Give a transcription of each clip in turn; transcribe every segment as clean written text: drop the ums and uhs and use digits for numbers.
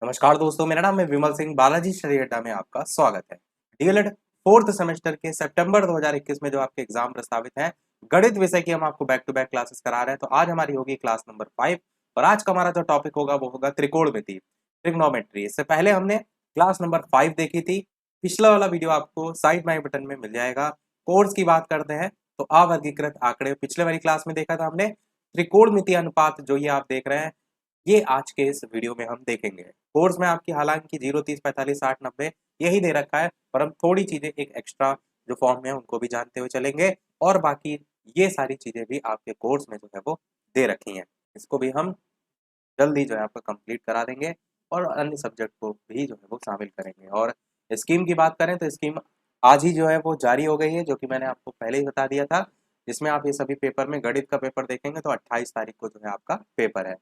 नमस्कार दोस्तों, मेरा नाम है विमल सिंह। बालाजी स्टडी अड्डा में आपका स्वागत है। डीएलएड फोर्थ सेमेस्टर के सितंबर 2021 में जो आपके एग्जाम प्रस्तावित हैं, गणित विषय की हम आपको बैक टू बैक क्लासेस करा रहे हैं। तो आज हमारी होगी क्लास नंबर 5 और आज का हमारा जो टॉपिक होगा वो होगा त्रिकोणमिति, ट्रिग्नोमेट्री। इससे पहले हमने क्लास नंबर 5 देखी थी। पिछला वाला वीडियो आपको साइड माई बटन में मिल जाएगा। कोर्स की बात करते हैं तो अवर्गीकृत आंकड़े पिछले वाली क्लास में देखा था हमने। त्रिकोणमिति अनुपात जो ये आप देख रहे हैं, ये आज के इस वीडियो में हम देखेंगे। कोर्स में आपकी हालांकि 0, 30, 45, 60, 90 यही दे रखा है, पर हम थोड़ी चीजें एक एक्स्ट्रा जो फॉर्म में उनको भी जानते हुए चलेंगे और बाकी ये सारी चीजें भी आपके कोर्स में जो है वो दे रखी हैं। इसको भी हम जल्दी जो है आपको कंप्लीट करा देंगे और अन्य सब्जेक्ट को भी जो है वो शामिल करेंगे। और स्कीम की बात करें तो स्कीम आज ही जो है वो जारी हो गई है, जो कि मैंने आपको पहले ही बता दिया था। जिसमें आप ये सभी पेपर में गणित का पेपर देखेंगे तो 28 तारीख को जो है आपका पेपर है।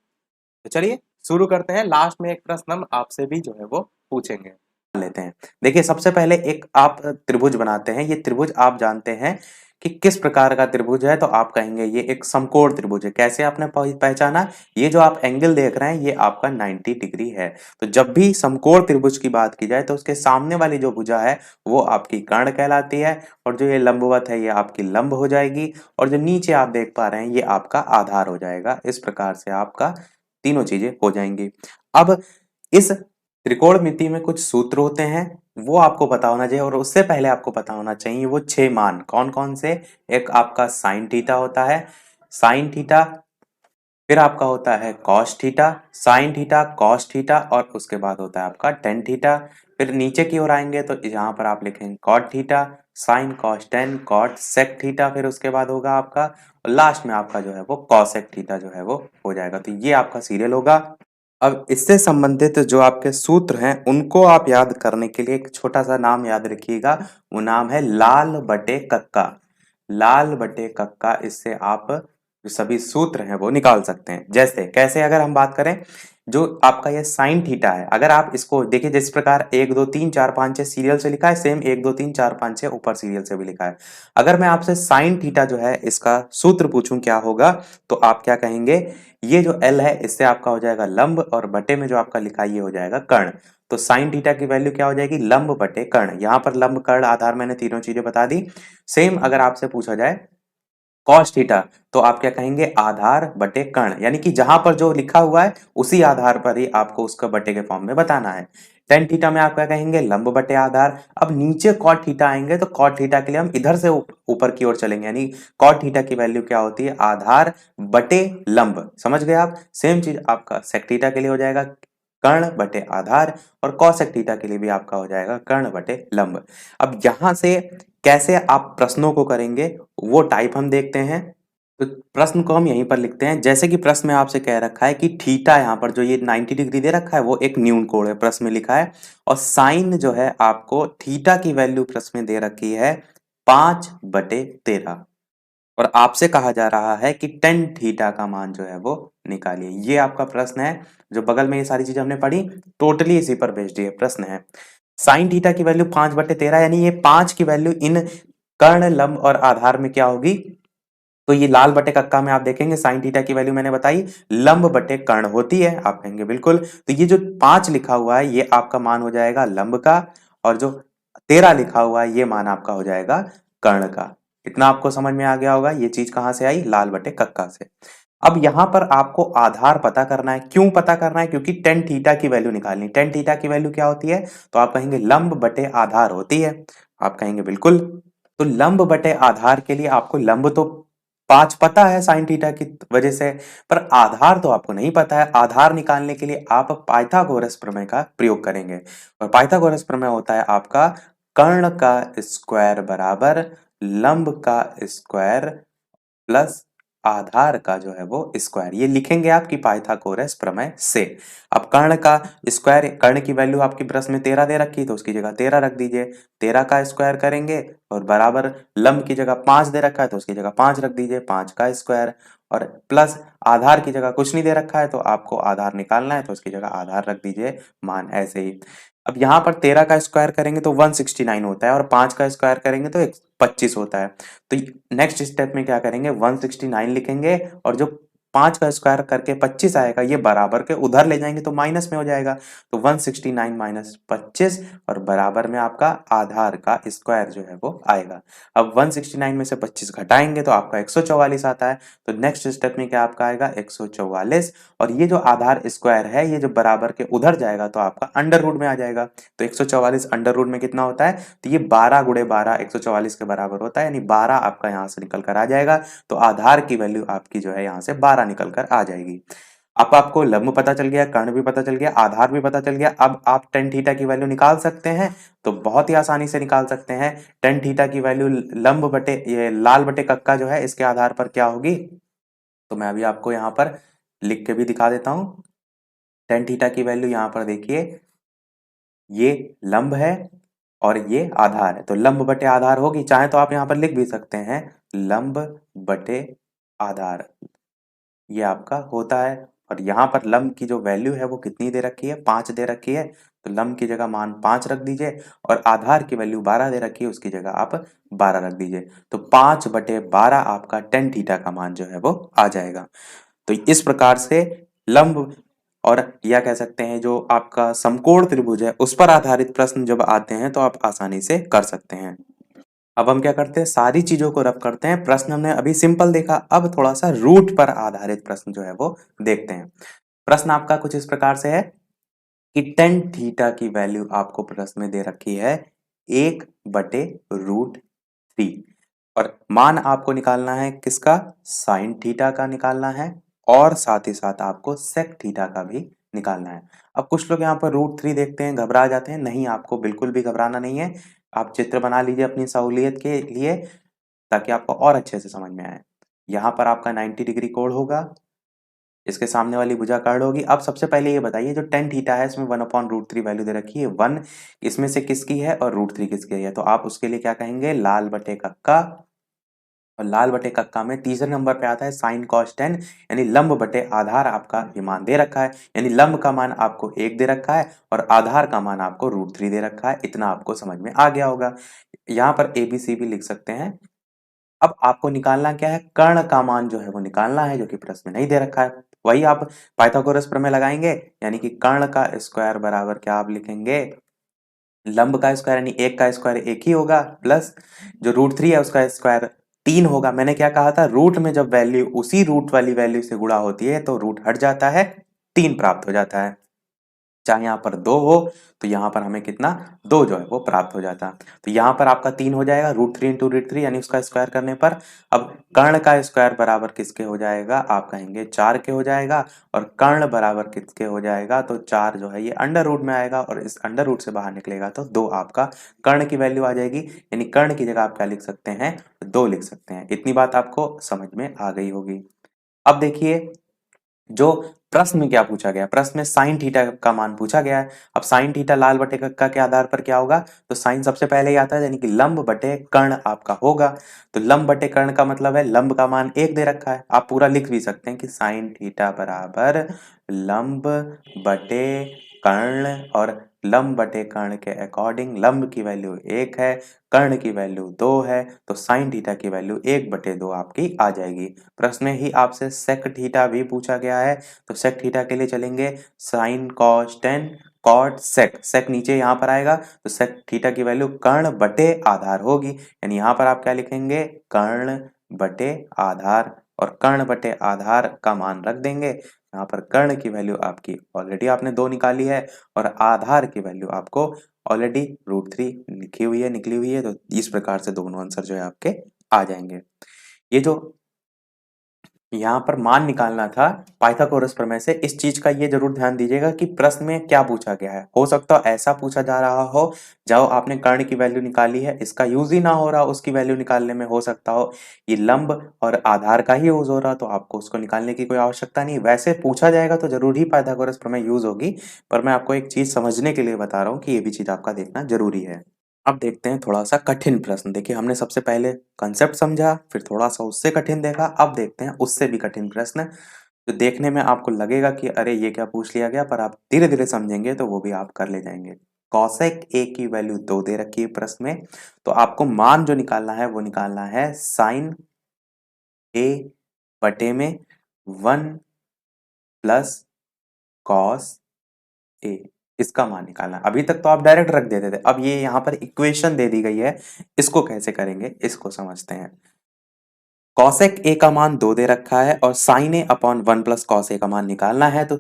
तो चलिए शुरू करते हैं। लास्ट में एक प्रश्न हम आपसे भी जो है वो पूछेंगे, लेते हैं। देखिए, सबसे पहले एक आप त्रिभुज बनाते हैं। ये त्रिभुज आप जानते हैं कि किस प्रकार का त्रिभुज है, तो आप कहेंगे ये एक समकोण त्रिभुज है। कैसे आपने पहचाना? ये जो आप एंगल देख रहे हैं ये आपका 90 डिग्री है। तो जब भी समकोण त्रिभुज की बात की जाए तो उसके सामने वाली जो भुजा है वो आपकी कर्ण कहलाती है, और जो ये लंबवत है ये आपकी लंब हो जाएगी, और जो नीचे आप देख पा रहे हैं ये आपका आधार हो जाएगा। इस प्रकार से आपका तीनों चीजें हो जाएंगी। अब इस त्रिकोणमिति में कुछ सूत्र होते हैं, वो आपको पता होना चाहिए, और उससे पहले आपको पता होना चाहिए वो 6 मान कौन कौन से। एक आपका साइन थीटा होता है, साइन थीटा, फिर आपका होता है cos theta, sine theta, cos theta, और उसके बाद होता है आपका टेन थीटा। फिर नीचे की ओर आएंगे तो यहाँ पर आप लिखेंगे cot theta, sine cos tan, cot sec theta, फिर उसके बाद होगा आपका लास्ट में आपका जो है वो कॉसेक थीटा जो है वो हो जाएगा। तो ये आपका सीरियल होगा। अब इससे संबंधित जो आपके सूत्र हैं उनको आप याद करने के लिए एक छोटा सा नाम याद रखिएगा। वो नाम है लाल बटे कक्का। लाल बटे कक्का, इससे आप जो सभी सूत्र हैं वो निकाल सकते हैं। जैसे कैसे, अगर हम बात करें, जो आपका ये साइन थीटा है, अगर आप इसको देखिए जिस प्रकार 1 2 3 4 5 6 सीरियल से लिखा है, सेम 1 2 3 4 5 6 ऊपर सीरियल से भी लिखा है। अगर मैं आपसे साइन थीटा जो है इसका सूत्र पूछूं क्या होगा, तो आप क्या कहेंगे? ये जो एल है इससे आपका हो जाएगा लंब, और बटे में जो आपका लिखा है ये हो जाएगा कर्ण। तो साइन थीटा की वैल्यू क्या हो जाएगी? लंब बटे कर्ण। यहाँ पर लंब, कर्ण, आधार मैंने तीनों चीजें बता दी। सेम अगर आपसे पूछा जाए कॉस थीटा, तो आप क्या कहेंगे? आधार बटे कर्ण, यानी कि जहां पर जो लिखा हुआ है उसी आधार पर ही आपको उसका बटे के फॉर्म में बताना है। टेन थीटा में आप क्या कहेंगे? लंब बटे आधार। अब नीचे कॉट थीटा आएंगे तो कॉट थीटा के लिए हम इधर से ऊपर की ओर चलेंगे, यानी कॉट थीटा की वैल्यू क्या होती है? आधार बटे लंब। समझ गए आप? सेम चीज आपका सेक थीटा के लिए हो जाएगा कर्ण बटे आधार, और कॉसेक थीटा के लिए भी आपका हो जाएगा कर्ण बटे लंब। अब यहां से कैसे आप प्रश्नों को करेंगे वो टाइप हम देखते हैं। तो प्रश्न को हम यहीं पर लिखते हैं। जैसे कि प्रश्न में आपसे कह रखा है कि थीटा, यहाँ पर जो ये 90 डिग्री दे रखा है वो एक न्यून कोण है, प्रश्न में लिखा है। और साइन जो है आपको थीटा की वैल्यू प्रश्न में दे रखी है 5/13, और आपसे कहा जा रहा है कि टेन थीटा का मान जो है वो निकालिए। ये आपका प्रश्न है। जो बगल में ये सारी चीजें हमने पढ़ी टोटली इसी पर बेस्ड ये प्रश्न है। साइन थीटा की वैल्यू 5/13, यानी ये 5 की वैल्यू इन कर्ण, लंब और आधार में क्या होगी? तो ये लाल बटे कक्का में आप देखेंगे साइन थीटा की वैल्यू मैंने बताई लंब बटे कर्ण होती है। आप कहेंगे बिल्कुल। तो ये जो 5 लिखा हुआ है ये आपका मान हो जाएगा लंब का, और जो 13 लिखा हुआ है ये मान आपका हो जाएगा कर्ण का। इतना आपको समझ में आ गया होगा। ये चीज कहां से आई? लाल बटे कक्का से। अब यहां पर आपको आधार पता करना है। क्यों पता करना है? क्योंकि टेन थीटा की वैल्यू निकालनी। टेन थीटा की वैल्यू क्या होती है? तो आप कहेंगे लंब बटे आधार होती है। आप कहेंगे बिल्कुल। तो लंब बटे आधार के लिए आपको लंब तो 5 पता है साइन थीटा की वजह से, पर आधार तो आपको नहीं पता है। आधार निकालने के लिए आप पाइथागोरस प्रमेय का प्रयोग करेंगे, और पाइथागोरस प्रमेय होता है आपका कर्ण का स्क्वायर बराबर लंब का स्क्वायर प्लस आधार का जो है वो स्क्वायर। ये लिखेंगे आपकी पाइथागोरस प्रमेय से। अब कर्ण का स्क्वायर, कर्ण की वैल्यू आपकी प्रश्न में 13 दे रखी है तो उसकी जगह 13 रख दीजिए। 13 का स्क्वायर करेंगे, और बराबर लंब की जगह 5 दे रखा है तो उसकी जगह 5 रख दीजिए, 5 का स्क्वायर, और प्लस आधार की जगह कुछ नहीं दे रखा है तो आपको आधार निकालना है तो उसकी जगह आधार रख दीजिए, मान ऐसे ही। अब यहाँ पर 13 का स्क्वायर करेंगे तो 169 होता है, और 5 का स्क्वायर करेंगे तो 25 होता है। तो नेक्स्ट स्टेप में क्या करेंगे? 169 लिखेंगे, और जो 5 का स्क्वायर करके 25 आएगा, ये बराबर के उधर ले जाएंगे तो माइनस में हो जाएगा, तो 169 माइनस 25 और बराबर में आपका आधार का स्क्वायर जो है वो आएगा। अब 169 में से 25 घटाएंगे तो आपका 144 आता है, तो नेक्स्ट स्टेप में क्या आपका आएगा 144, और ये जो आधार स्क्वायर है ये जो बराबर के उधर जाएगा तो आपका अंडर रूट में आ जाएगा, तो 144 अंडर रूट में कितना होता है, तो ये 12 गुणे 12 144 के बराबर होता है, यानी 12 आपका यहाँ से निकल कर आ जाएगा, तो आधार की वैल्यू आपकी जो है यहाँ से 12 निकल कर आ जाएगी। अब आपको लंब पता चल गया, कर्ण भी पता चल गया, आधार भी पता चल गया, अब आप टेन थीटा की वैल्यू निकाल सकते हैं, तो बहुत ही आसानी से निकाल सकते हैं। टेन थीटा की वैल्यू लंब बटे ये लाल बटे कक्का जो है इसके आधार पर क्या होगी, तो मैं अभी आपको यहाँ पर लिख के भी दिखा देता हूँ। टेन थीटा की वैल्यू यहाँ पर देखिए, ये लंब है और ये आधार है, तो लंब बटे आधार होगी, चाहे तो आप यहाँ पर लिख भी सकते हैं लंब बटे आधार, ये आपका होता है। और यहाँ पर लंब की जो वैल्यू है वो कितनी दे रखी है, 5 दे रखी है, तो लंब की जगह मान 5 रख दीजिए, और आधार की वैल्यू 12 दे रखी है, उसकी जगह आप 12 रख दीजिए, तो 5 बटे 12 आपका टेन थीटा का मान जो है वो आ जाएगा। तो इस प्रकार से लंब और या कह सकते हैं जो आपका समकोण त्रिभुज है उस पर आधारित प्रश्न जब आते हैं तो आप आसानी से कर सकते हैं। अब हम क्या करते हैं, सारी चीजों को रब करते हैं। प्रश्न हमने अभी सिंपल देखा, अब थोड़ा सा रूट पर आधारित प्रश्न जो है वो देखते हैं। प्रश्न आपका कुछ इस प्रकार से है कि टेन थीटा की वैल्यू आपको प्रश्न में दे रखी है 1/√3, और मान आपको निकालना है किसका, साइन थीटा का निकालना है, और साथ ही साथ आपको सेक थीटा का भी निकालना है। अब कुछ लोग यहाँ पर √3 देखते हैं घबरा जाते हैं, नहीं, आपको बिल्कुल भी घबराना नहीं है। आप चित्र बना लीजिए अपनी सहूलियत के लिए ताकि आपको और अच्छे से समझ में आए। यहाँ पर आपका 90 डिग्री कोण होगा, इसके सामने वाली भुजा कर्ण होगी। अब सबसे पहले ये बताइए जो टेन थीटा है इसमें 1/√3 वैल्यू दे रखी है, 1 इसमें से किसकी है और √3 किसकी है, तो आप उसके लिए क्या कहेंगे, लाल बटे कक्का, और लाल बटे कक्का में तीसरे नंबर पे आता है साइन कॉस टेन, यानी लंब बटे आधार आपका ये मान दे रखा है, यानी लंब का मान आपको 1 दे रखा है और आधार का मान आपको √3 दे रखा है। इतना आपको समझ में आ गया होगा। यहाँ पर ABC भी लिख सकते हैं। अब आपको निकालना क्या है, कर्ण का मान जो है वो निकालना है, जो कि प्रश्न में नहीं दे रखा है। वही आप पाइथागोरस प्रमेय लगाएंगे, यानी कि कर्ण का स्क्वायर बराबर क्या आप लिखेंगे, लंब का स्क्वायर यानी 1 का स्क्वायर 1 ही होगा, प्लस जो √3 है उसका स्क्वायर 3 होगा। मैंने क्या कहा था, रूट में जब वैल्यू उसी रूट वाली वैल्यू से गुणा होती है तो रूट हट जाता है, 3 प्राप्त हो जाता है। चाहे यहाँ पर 2 हो तो यहाँ पर हमें कितना, 2 जो है वो प्राप्त हो जाता। तो यहाँ पर आपका 3 हो जाएगा, √3 इंटू √3 यानी उसका स्क्वायर करने पर। अब कर्ण का स्क्वायर बराबर किसके हो जाएगा, आप कहेंगे 4 के हो जाएगा, और कर्ण बराबर किसके हो जाएगा, तो 4 जो है ये अंडर रूट में आएगा, और इस अंडर रूट से बाहर निकलेगा तो 2 आपका कर्ण की वैल्यू आ जाएगी, यानी कर्ण की जगह आप क्या लिख सकते हैं, 2 लिख सकते हैं। इतनी बात आपको समझ में आ गई होगी। अब देखिए जो प्रश्न में क्या पूछा गया, प्रश्न में साइन थीटा का मान पूछा गया है। अब साइन थीटा लाल बटे कक्का के आधार पर क्या होगा, तो साइन सबसे पहले ही आता है, यानी कि लंब बटे कर्ण आपका होगा। तो लंब बटे कर्ण का मतलब है लंब का मान 1 दे रखा है, आप पूरा लिख भी सकते हैं कि साइन थीटा बराबर लंब बटे कर्ण, और लंब बटे कर्ण के अकॉर्डिंग लंब की वैल्यू 1 है, कर्ण की वैल्यू 2 है, तो साइन थीटा की वैल्यू 1/2 आपकी आ जाएगी। प्रश्न में ही आपसे सेक थीटा भी पूछा गया है, तो सेक थीटा के लिए चलेंगे sine cos tan cot sec, sec नीचे यहाँ पर आएगा, तो सेक थीटा की वैल्यू कर्ण बटे आधार होगी, यानी यहाँ पर आप क्या लिखेंगे, कर्ण बटे आधार, और कर्ण बटे आधार का मान रख देंगे। यहाँ पर कर्ण की वैल्यू आपकी ऑलरेडी आपने 2 निकाली है, और आधार की वैल्यू आपको ऑलरेडी √3 लिखी हुई है, निकली हुई है, तो इस प्रकार से दोनों आंसर जो है आपके आ जाएंगे। ये जो यहाँ पर मान निकालना था पाइथागोरस प्रमेय से, इस चीज का ये जरूर ध्यान दीजिएगा कि प्रश्न में क्या पूछा गया है। हो सकता है ऐसा पूछा जा रहा हो, जब आपने कर्ण की वैल्यू निकाली है इसका यूज ही ना हो रहा, उसकी वैल्यू निकालने में हो सकता हो ये लंब और आधार का ही यूज हो रहा, तो आपको उसको निकालने की कोई आवश्यकता नहीं। वैसे पूछा जाएगा तो जरूर ही पाइथागोरस प्रमेय यूज होगी, पर मैं आपको एक चीज समझने के लिए बता रहा हूँ कि ये भी चीज आपका देखना जरूरी है। अब देखते हैं थोड़ा सा कठिन प्रश्न। देखिए हमने सबसे पहले कंसेप्ट समझा, फिर थोड़ा सा उससे कठिन देखा, अब देखते हैं उससे भी कठिन प्रश्न, जो देखने में आपको लगेगा कि अरे ये क्या पूछ लिया गया, पर आप धीरे धीरे समझेंगे तो वो भी आप कर ले जाएंगे। कॉसेक ए की वैल्यू 2 दे रखी है प्रश्न में, तो आपको मान जो निकालना है वो निकालना है साइन ए बटे में 1 प्लस कॉस ए, इसका मान निकालना। अभी तक तो आप डायरेक्ट रख देते थे, अब ये यहाँ पर इक्वेशन दे दी गई है, इसको कैसे करेंगे इसको समझते हैं। कॉसेक ए का मान 2 दे रखा है और sign A upon 1 plus cos A का मान निकालना है, तो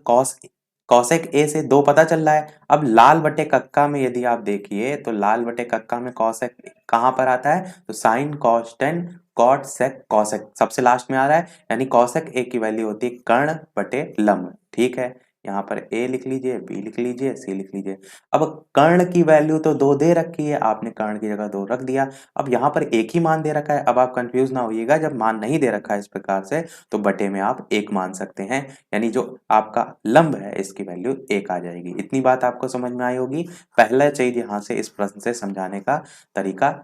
कॉसेक ए से 2 पता चल रहा है। अब लाल बटे कक्का में यदि आप देखिए तो लाल बटे कक्का में कॉसेक कहाँ पर आता है, तो sine cos tan cot sec cosec सबसे लास्ट में आ रहा है, यानी कॉसेक ए की वैल्यू होती है कर्ण बटे लंब। ठीक है, यहाँ पर ए लिख लीजिए, बी लिख लीजिए, सी लिख लीजिए। अब कर्ण की वैल्यू तो 2 दे रखी है, आपने कर्ण की जगह 2 रख दिया। अब यहाँ पर एक ही मान दे रखा है, अब आप कंफ्यूज ना होइएगा, जब मान नहीं दे रखा है इस प्रकार से तो बटे में आप 1 मान सकते हैं, यानी जो आपका लंब है इसकी वैल्यू 1 आ जाएगी। इतनी बात आपको समझ में आई होगी। पहला चीज यहाँ से इस प्रश्न से समझाने का तरीका,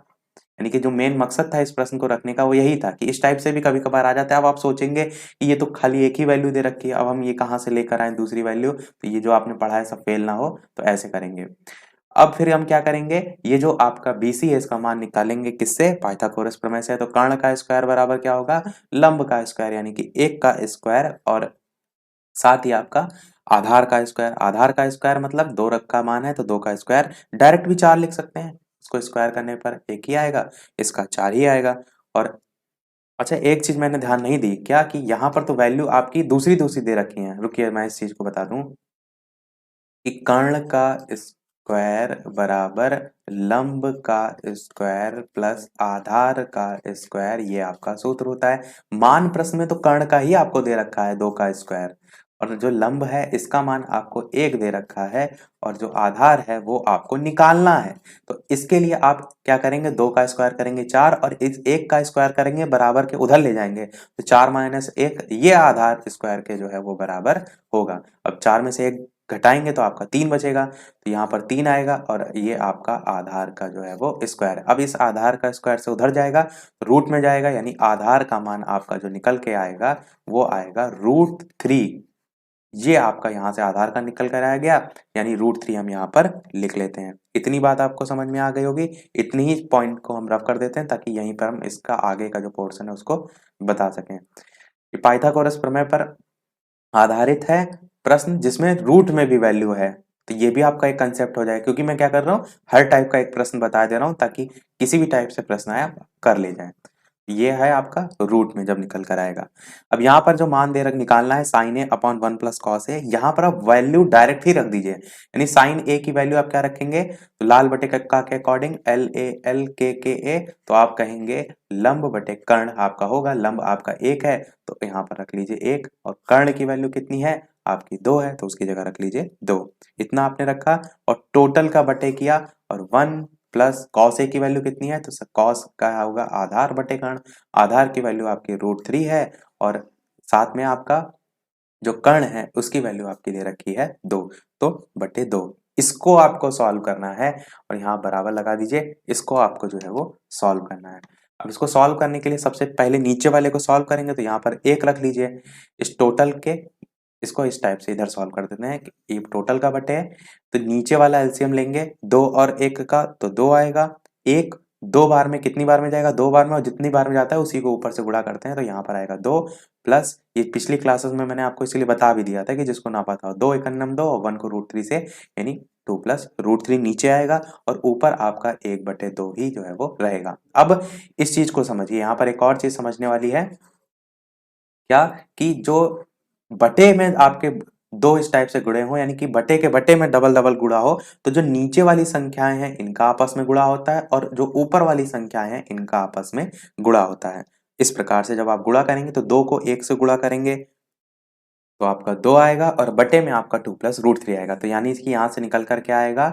यानी कि जो मेन मकसद था इस प्रश्न को रखने का वो यही था कि इस टाइप से भी कभी कभार आ जाता है। अब आप सोचेंगे कि ये तो खाली एक ही वैल्यू दे रखी है, अब हम ये कहाँ से लेकर आए दूसरी वैल्यू, तो ये जो आपने पढ़ा है सब फेल ना हो, तो ऐसे करेंगे। अब फिर हम क्या करेंगे, ये जो आपका BC है इसका मान निकालेंगे किससे, पाइथागोरस प्रमेय से। तो कर्ण का स्क्वायर बराबर क्या होगा, लंब का स्क्वायर, यानी कि 1 का स्क्वायर और साथ ही आपका आधार का स्क्वायर। आधार का स्क्वायर मतलब 2 का मान है तो 2 का स्क्वायर, डायरेक्ट भी 4 लिख सकते हैं, इसको स्क्वायर करने पर 1 ही आएगा, इसका 4 ही आएगा। और अच्छा एक चीज मैंने ध्यान नहीं दी क्या, कि यहाँ पर तो वैल्यू आपकी दूसरी दूसरी दे रखी है, रुकिए मैं इस चीज को बता दूं कि कर्ण का स्क्वायर बराबर लंब का स्क्वायर प्लस आधार का स्क्वायर, ये आपका सूत्र होता है। मान प्रश्न में तो कर्ण का ही आपको दे रखा है 2 का स्क्वायर, और जो लंब है इसका मान आपको 1 दे रखा है, और जो आधार है वो आपको निकालना है। तो इसके लिए आप क्या करेंगे, 2 का स्क्वायर करेंगे 4 और इस 1 का स्क्वायर करेंगे बराबर के उधर ले जाएंगे, तो 4 माइनस 1 ये आधार स्क्वायर के जो है वो बराबर होगा। अब 4 में से 1 घटाएंगे तो आपका 3 बचेगा, तो यहाँ पर 3 आएगा और ये आपका आधार का जो है वो स्क्वायर है। अब इस आधार का स्क्वायर से उधर जाएगा, रूट में जाएगा, यानी आधार का मान आपका जो निकल के आएगा वो आएगा √3। ये आपका यहाँ से आधार का निकल कर आ गया, यानी √3 हम यहाँ पर लिख लेते हैं। इतनी बात आपको समझ में आ गई होगी। इतनी ही पॉइंट को हम रफ कर देते हैं ताकि यहीं पर हम इसका आगे का जो पोर्शन है उसको बता सकें। पाइथागोरस प्रमेय पर आधारित है प्रश्न जिसमें रूट में भी वैल्यू है, तो ये भी आपका एक कंसेप्ट हो जाए, क्योंकि मैं क्या कर रहा हूँ हर टाइप का एक प्रश्न बता दे रहा हूँ ताकि किसी भी टाइप से प्रश्न आया कर ले जाए। ये है आपका रूट में जब निकल कर आएगा। अब यहाँ पर जो मान दे रख निकालना है sign A upon 1 plus cos A, यहाँ पर आप वैल्यू डायरेक्ट ही रख दीजिए, यानी साइन ए की वैल्यू आप क्या रखेंगे, तो लाल बटे कक्का के अकॉर्डिंग LA तो आप कहेंगे लंब बटे कर्ण आपका होगा, लंब आपका 1 है तो यहाँ पर रख लीजिए 1, और कर्ण की वैल्यू कितनी है आपकी 2 है तो उसकी जगह रख लीजिए 2। इतना आपने रखा और टोटल का बटे किया, और 1 प्लस कॉस ए की वैल्यू कितनी है, तो कॉस का होगा आधार बटे कर्ण, आधार की वैल्यू आपकी √3 है, और साथ में आपका जो कर्ण है उसकी वैल्यू आपके लिए रखी है 2, तो बटे 2। इसको आपको सॉल्व करना है और यहाँ बराबर लगा दीजिए, इसको आपको जो है वो सॉल्व करना है। अब इसको सॉल्व करने के लिए सबसे पहले नीचे वाले को सॉल्व करेंगे, तो यहाँ पर 1 रख लीजिए इस टोटल के, इसको इस टाइप से इधर सॉल्व कर देते हैं कि ये टोटल का बटे है, तो नीचे वाला एलसीएम लेंगे 2 और 1 का, तो 2 आएगा। 1 2 बार में कितनी बार में जाएगा, 2 बार में, और जितनी बार में जाता है उसी को ऊपर से गुणा करते हैं, तो यहाँ पर आएगा 2 प्लस ये पिछली क्लासेस में मैंने आपको इसलिए बता भी दिया था कि जिसको ना पता हो, 2 एकन्नम 2 और 1 को √3 से, यानी 2 प्लस √3 नीचे आएगा और ऊपर आपका 1/2 ही जो है वो रहेगा। अब इस चीज को समझिए, यहाँ पर एक और चीज समझने वाली है क्या, कि जो बटे में आपके 2 इस टाइप से गुणे हो, यानी कि बटे के बटे में डबल डबल गुणा हो, तो जो नीचे वाली संख्याएं हैं इनका आपस में गुणा होता है और जो ऊपर वाली संख्याएं हैं इनका आपस में गुणा होता है। इस प्रकार से जब आप गुणा करेंगे तो 2 को 1 से गुणा करेंगे तो आपका 2 आएगा और बटे में आपका 2 प्लस √3 आएगा, तो यानी इसकी यहां से निकल कर क्या आएगा,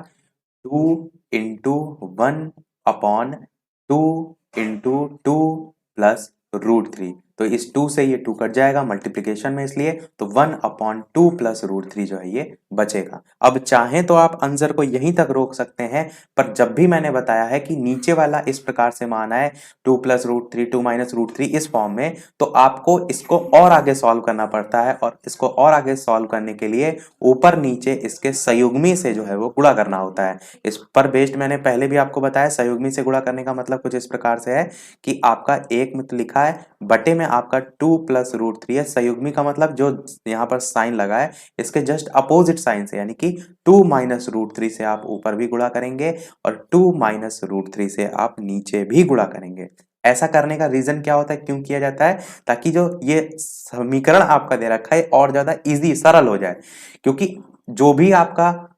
2 इंटू 1 अपॉन 2 इंटू 2 प्लस √3, तो इस 2 से ये 2 कट जाएगा मल्टीप्लीकेशन में, इसलिए तो 1/2 प्लस √3 जो है ये बचेगा। अब चाहें तो आप आंसर को यहीं तक रोक सकते हैं, पर जब भी मैंने बताया है कि नीचे वाला इस प्रकार से मान आए 2 प्लस √3 2 माइनस √3 इस फॉर्म में, तो आपको इसको और आगे सॉल्व करना पड़ता है, और इसको और आगे सॉल्व करने के लिए ऊपर नीचे इसके संयुग्मी से जो है वो गुणा करना होता है। इस पर बेस्ड मैंने पहले भी आपको बताया, संयुग्मी से गुणा करने का मतलब कुछ इस प्रकार से है कि आपका 1 में तो लिखा है, बटे में आपका 2 प्लस रूट थ्री है। संयुग्मी का मतलब जो यहाँ पर साइन लगा है इसके जस्ट अपोजिट साइन से, यानी कि 2 माइनस रूट थ्री से आप ऊपर भी गुणा करेंगे और 2 माइनस रूट थ्री से आप नीचे भी गुणा करेंगे। ऐसा करने का रीजन क्या होता है, क्यों किया जाता है, ताकि जो ये समीकरण आपका दे रखा है और ज्यादा इजी सरल हो जाए। क्योंकि जो भी आपका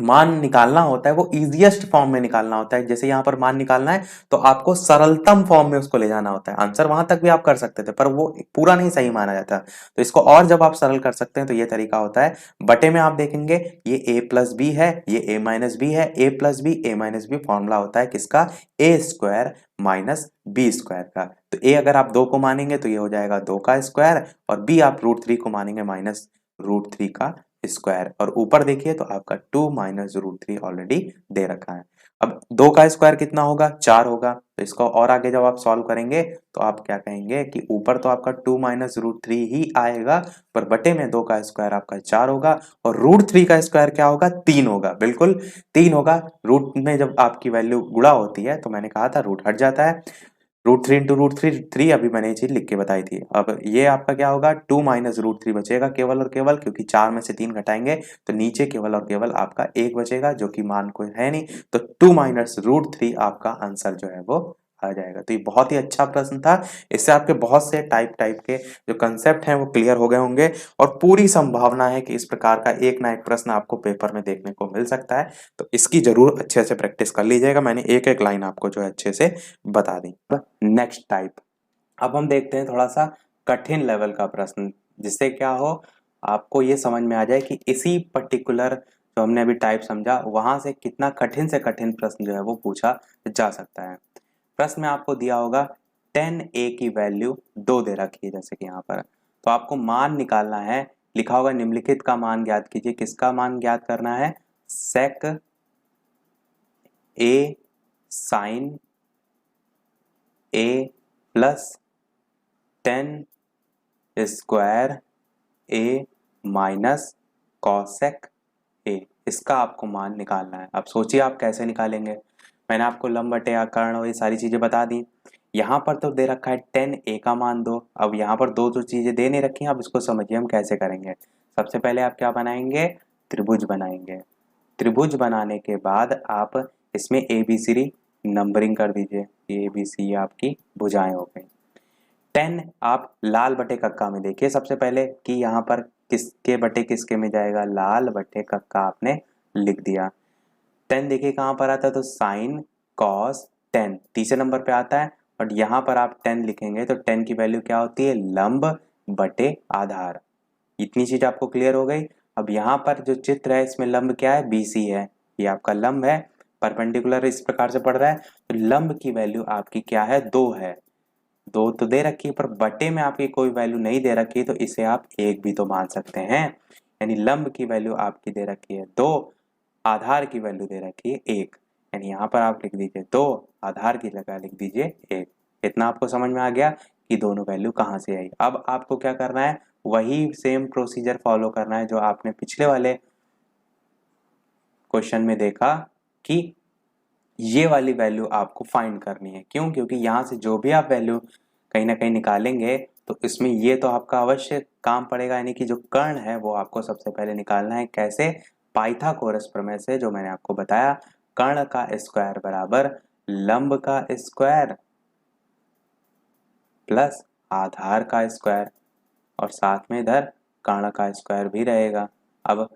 मान निकालना होता है वो इजीएस्ट फॉर्म में निकालना होता है। जैसे यहाँ पर मान निकालना है तो आपको सरलतम फॉर्म में उसको ले जाना होता है। आंसर वहां तक भी आप कर सकते थे पर वो पूरा नहीं सही माना जाता, तो इसको और जब आप सरल कर सकते हैं तो ये तरीका होता है। बटे में आप देखेंगे ये a प्लस बी है, ये a माइनस बी है, a plus B a minus B formula होता है किसका, a square minus B square का। तो a अगर आप 2 को मानेंगे तो ये हो जाएगा 2 का स्क्वायर, और b आप रूट थ्री को मानेंगे माइनस रूट थ्री का स्क्वायर, और ऊपर देखिए तो आपका 2 माइनस रूट थ्री ऑलरेडी दे रखा है। अब 2 का स्क्वायर कितना होगा, 4 होगा। तो इसको और आगे जब आप सॉल्व करेंगे तो आप क्या कहेंगे कि ऊपर तो आपका 2 माइनस रूट थ्री ही आएगा, पर बटे में 2 का स्क्वायर आपका 4 होगा, और रूट थ्री का स्क्वायर क्या होगा, 3 होगा। बिल्कुल 3 होगा। रूट में जब आपकी वैल्यू गुणा होती है तो मैंने कहा था रूट हट जाता है। Root three into root three three, अभी मैंने ये चीज लिख के बताई थी। अब ये आपका क्या होगा, 2 माइनस रूट थ्री बचेगा केवल और केवल, क्योंकि 4 में से 3 घटाएंगे तो नीचे केवल और केवल आपका 1 बचेगा, जो कि मान कोई है नहीं। तो 2 माइनस रूट थ्री आपका आंसर जो है वो आ जाएगा। तो ये बहुत ही अच्छा प्रश्न था। इससे आपके बहुत से टाइप के जो कंसेप्ट हैं वो क्लियर हो गए होंगे, और पूरी संभावना है कि इस प्रकार का एक ना एक प्रश्न आपको पेपर में देखने को मिल सकता है। तो इसकी जरूर अच्छे से प्रैक्टिस कर लीजिएगा। मैंने एक एक लाइन आपको जो है अच्छे से बता दी। नेक्स्ट टाइप, अब हम देखते हैं थोड़ा सा कठिन लेवल का प्रश्न, जिससे क्या हो आपको ये समझ में आ जाए कि इसी पर्टिकुलर जो हमने अभी टाइप समझा वहां से कितना कठिन से कठिन प्रश्न जो है वो पूछा जा सकता है। प्रश्न में आपको दिया होगा 10a की वैल्यू 2 दे रखी है, जैसे कि यहाँ पर, तो आपको मान निकालना है। लिखा होगा निम्नलिखित का मान ज्ञात कीजिए। किसका मान ज्ञात करना है, sec a sine a plus 10 square a minus cosec a, इसका आपको मान निकालना है। अब सोचिए आप कैसे निकालेंगे। मैंने आपको लंब बटे आकर्ण और ये सारी चीजें बता दी। यहाँ पर तो दे रखा है 10a का मान 2। अब यहाँ पर दो जो चीजें दे नहीं रखी हैं, अब इसको समझिए हम कैसे करेंगे। सबसे पहले आप क्या बनाएंगे, त्रिभुज बनाएंगे। त्रिभुज बनाने के बाद आप इसमें ABCD नंबरिंग कर दीजिए। ABC आपकी भुजाएं हो गई। 10 आप लाल बटे कक्का में देखिए सबसे पहले कि यहाँ पर किसके बटे किसके में जाएगा, लाल बटे कक्का आपने लिख दिया। 10 देखिए कहाँ पर आता है, तो साइन कॉस 10 तीसरे नंबर पे आता है, और यहाँ पर आप 10 लिखेंगे तो 10 की वैल्यू क्या होती है, लंब बटे आधार। इतनी चीज आपको क्लियर हो गई। अब यहाँ पर जो चित्र है इसमें लंब क्या है, BC है, ये आपका लंब है। परपेंडिकुलर इस प्रकार से पड़ रहा है, तो लंब की वैल्यू आपकी क्या है, 2 है। 2 तो दे रखी है, पर बटे में आपकी कोई वैल्यू नहीं दे रखी, तो इसे आप 1 भी तो मान सकते हैं। यानी लंब की वैल्यू आपकी दे रखी है 2, आधार की वैल्यू दे रखी है 1। यानी यहाँ पर आप लिख दीजिए 2, आधार की जगह लिख दीजिए 1। इतना आपको समझ में आ गया कि दोनों वैल्यू कहाँ से आई। अब आपको क्या करना है, वही सेम प्रोसीजर फॉलो करना है जो आपने पिछले वाले क्वेश्चन में देखा, कि ये वाली वैल्यू आपको फाइंड करनी है। क्यों, क्योंकि यहाँ से जो भी आप वैल्यू कहीं ना कहीं निकालेंगे तो इसमें ये तो आपका अवश्य काम पड़ेगा। यानी कि जो कर्ण है वो आपको सबसे पहले निकालना है। कैसे, पाइथागोरस प्रमेय से, जो मैंने आपको बताया। कर्ण का स्क्वायर बराबर लंब का स्क्वायर प्लस आधार का स्क्वायर, और साथ में इधर कर्ण का स्क्वायर भी रहेगा। अब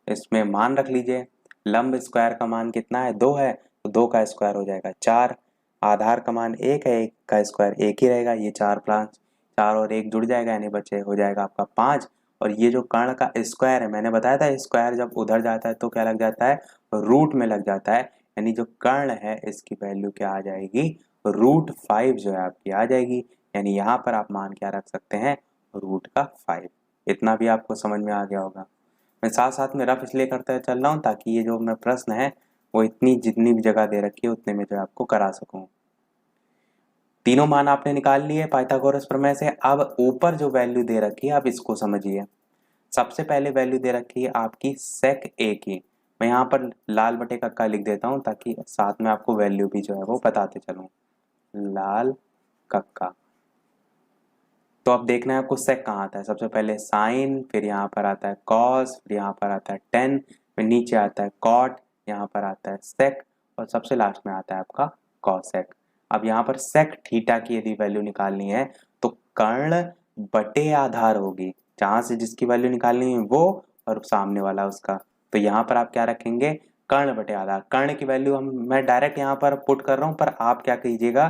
इसमें मान रख लीजिए, लंब स्क्वायर का मान कितना है, 2 है, तो 2 का स्क्वायर हो जाएगा 4। आधार का मान 1 है, 1 का स्क्वायर 1 ही रहेगा। ये 4 प्लस 4 और 1 जुड़ जाएगा, यानी बचे हो जाएगा आपका 5। और ये जो कर्ण का स्क्वायर है, मैंने बताया था स्क्वायर जब उधर जाता है तो क्या लग जाता है, रूट में लग जाता है। यानी जो कर्ण है इसकी वैल्यू क्या आ जाएगी, √5 जो है आपकी आ जाएगी। यानी यहाँ पर आप मान क्या रख सकते हैं, √5। इतना भी आपको समझ में आ गया होगा। मैं साथ साथ में रफ इसलिए करता चल रहा हूँ ताकि ये जो मैं प्रश्न है वो इतनी जितनी भी जगह दे रखी है उतने में जो आपको करा सकूं। तीनों मान आपने निकाल लिए पाइथागोरस प्रमेय से। अब ऊपर जो वैल्यू दे रखी है आप इसको समझिए। सबसे पहले वैल्यू दे रखी है आपकी सेक A की। मैं यहाँ पर लाल बटे कक्का लिख देता हूँ ताकि साथ में आपको वैल्यू भी जो है वो बताते चलूँ। लाल कक्का तो अब देखना है आपको सेक कहाँ आता है। सबसे पहले साइन, फिर यहाँ पर आता है कॉस, फिर यहाँ पर आता है टेन, फिर नीचे आता है कॉट, यहाँ पर आता है सेक, और सबसे लास्ट में आता है आपका कॉसेक। अब यहाँ पर सेक थीटा की यदि वैल्यू निकालनी है तो कर्ण बटे आधार होगी, जहां से जिसकी वैल्यू निकालनी है वो और सामने वाला उसका। तो यहाँ पर आप क्या रखेंगे, कर्ण बटे आधार। कर्ण की वैल्यू मैं डायरेक्ट यहाँ पर पुट कर रहा हूँ, पर आप क्या कीजिएगा,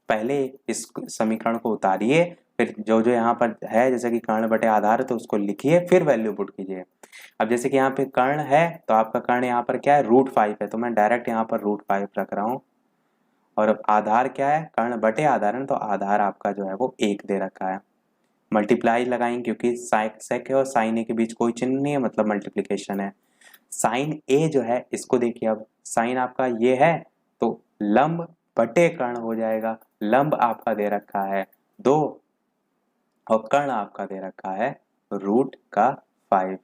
पहले इस समीकरण को उतारिए, फिर जो जो यहाँ पर है जैसे कि कर्ण बटे आधार है तो उसको लिखिए, फिर वैल्यू पुट कीजिए। अब जैसे कि यहाँ पे कर्ण है तो आपका कर्ण यहाँ पर क्या है, √5 है, तो मैं डायरेक्ट यहाँ पर √5 रख रहा हूँ। और अब आधार क्या है, कर्ण बटे आधार है, तो आधार आपका जो है वो 1 दे रखा है। मल्टीप्लाई लगाएंगे क्योंकि सेक है और साइन ए के बीच कोई चिन्ह नहीं है, मतलब मल्टीप्लीकेशन है। साइन ए जो है इसको देखिए, अब साइन आपका ये है तो लंब बटे कर्ण हो जाएगा। लंब आपका दे रखा है 2 और कर्ण आपका दे रखा है √5।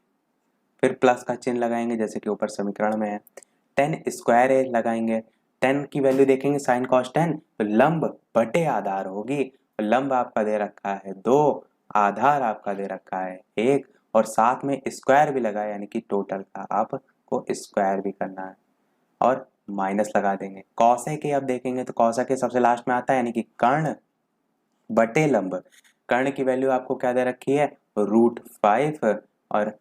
फिर प्लस का चिन्ह लगाएंगे जैसे कि ऊपर समीकरण में है। टेन स्क्वायर ए लगाएंगे, टेन की वैल्यू देखेंगे साइन कॉस टेन, तो लंब बटे आधार होगी। लंब आपका दे रखा है 2, आधार आपका दे रखा है 1, और साथ में स्क्वायर भी लगा, यानी कि टोटल का आपको स्क्वायर भी करना है, और माइनस लगा देंगे। कॉसेक के अब देखेंगे तो कॉसेक के सबसे लास्ट में आता है, यानी कि कर्ण बटे लंब। कर्ण की वैल्यू आपको क्या दे रखी है, √5, और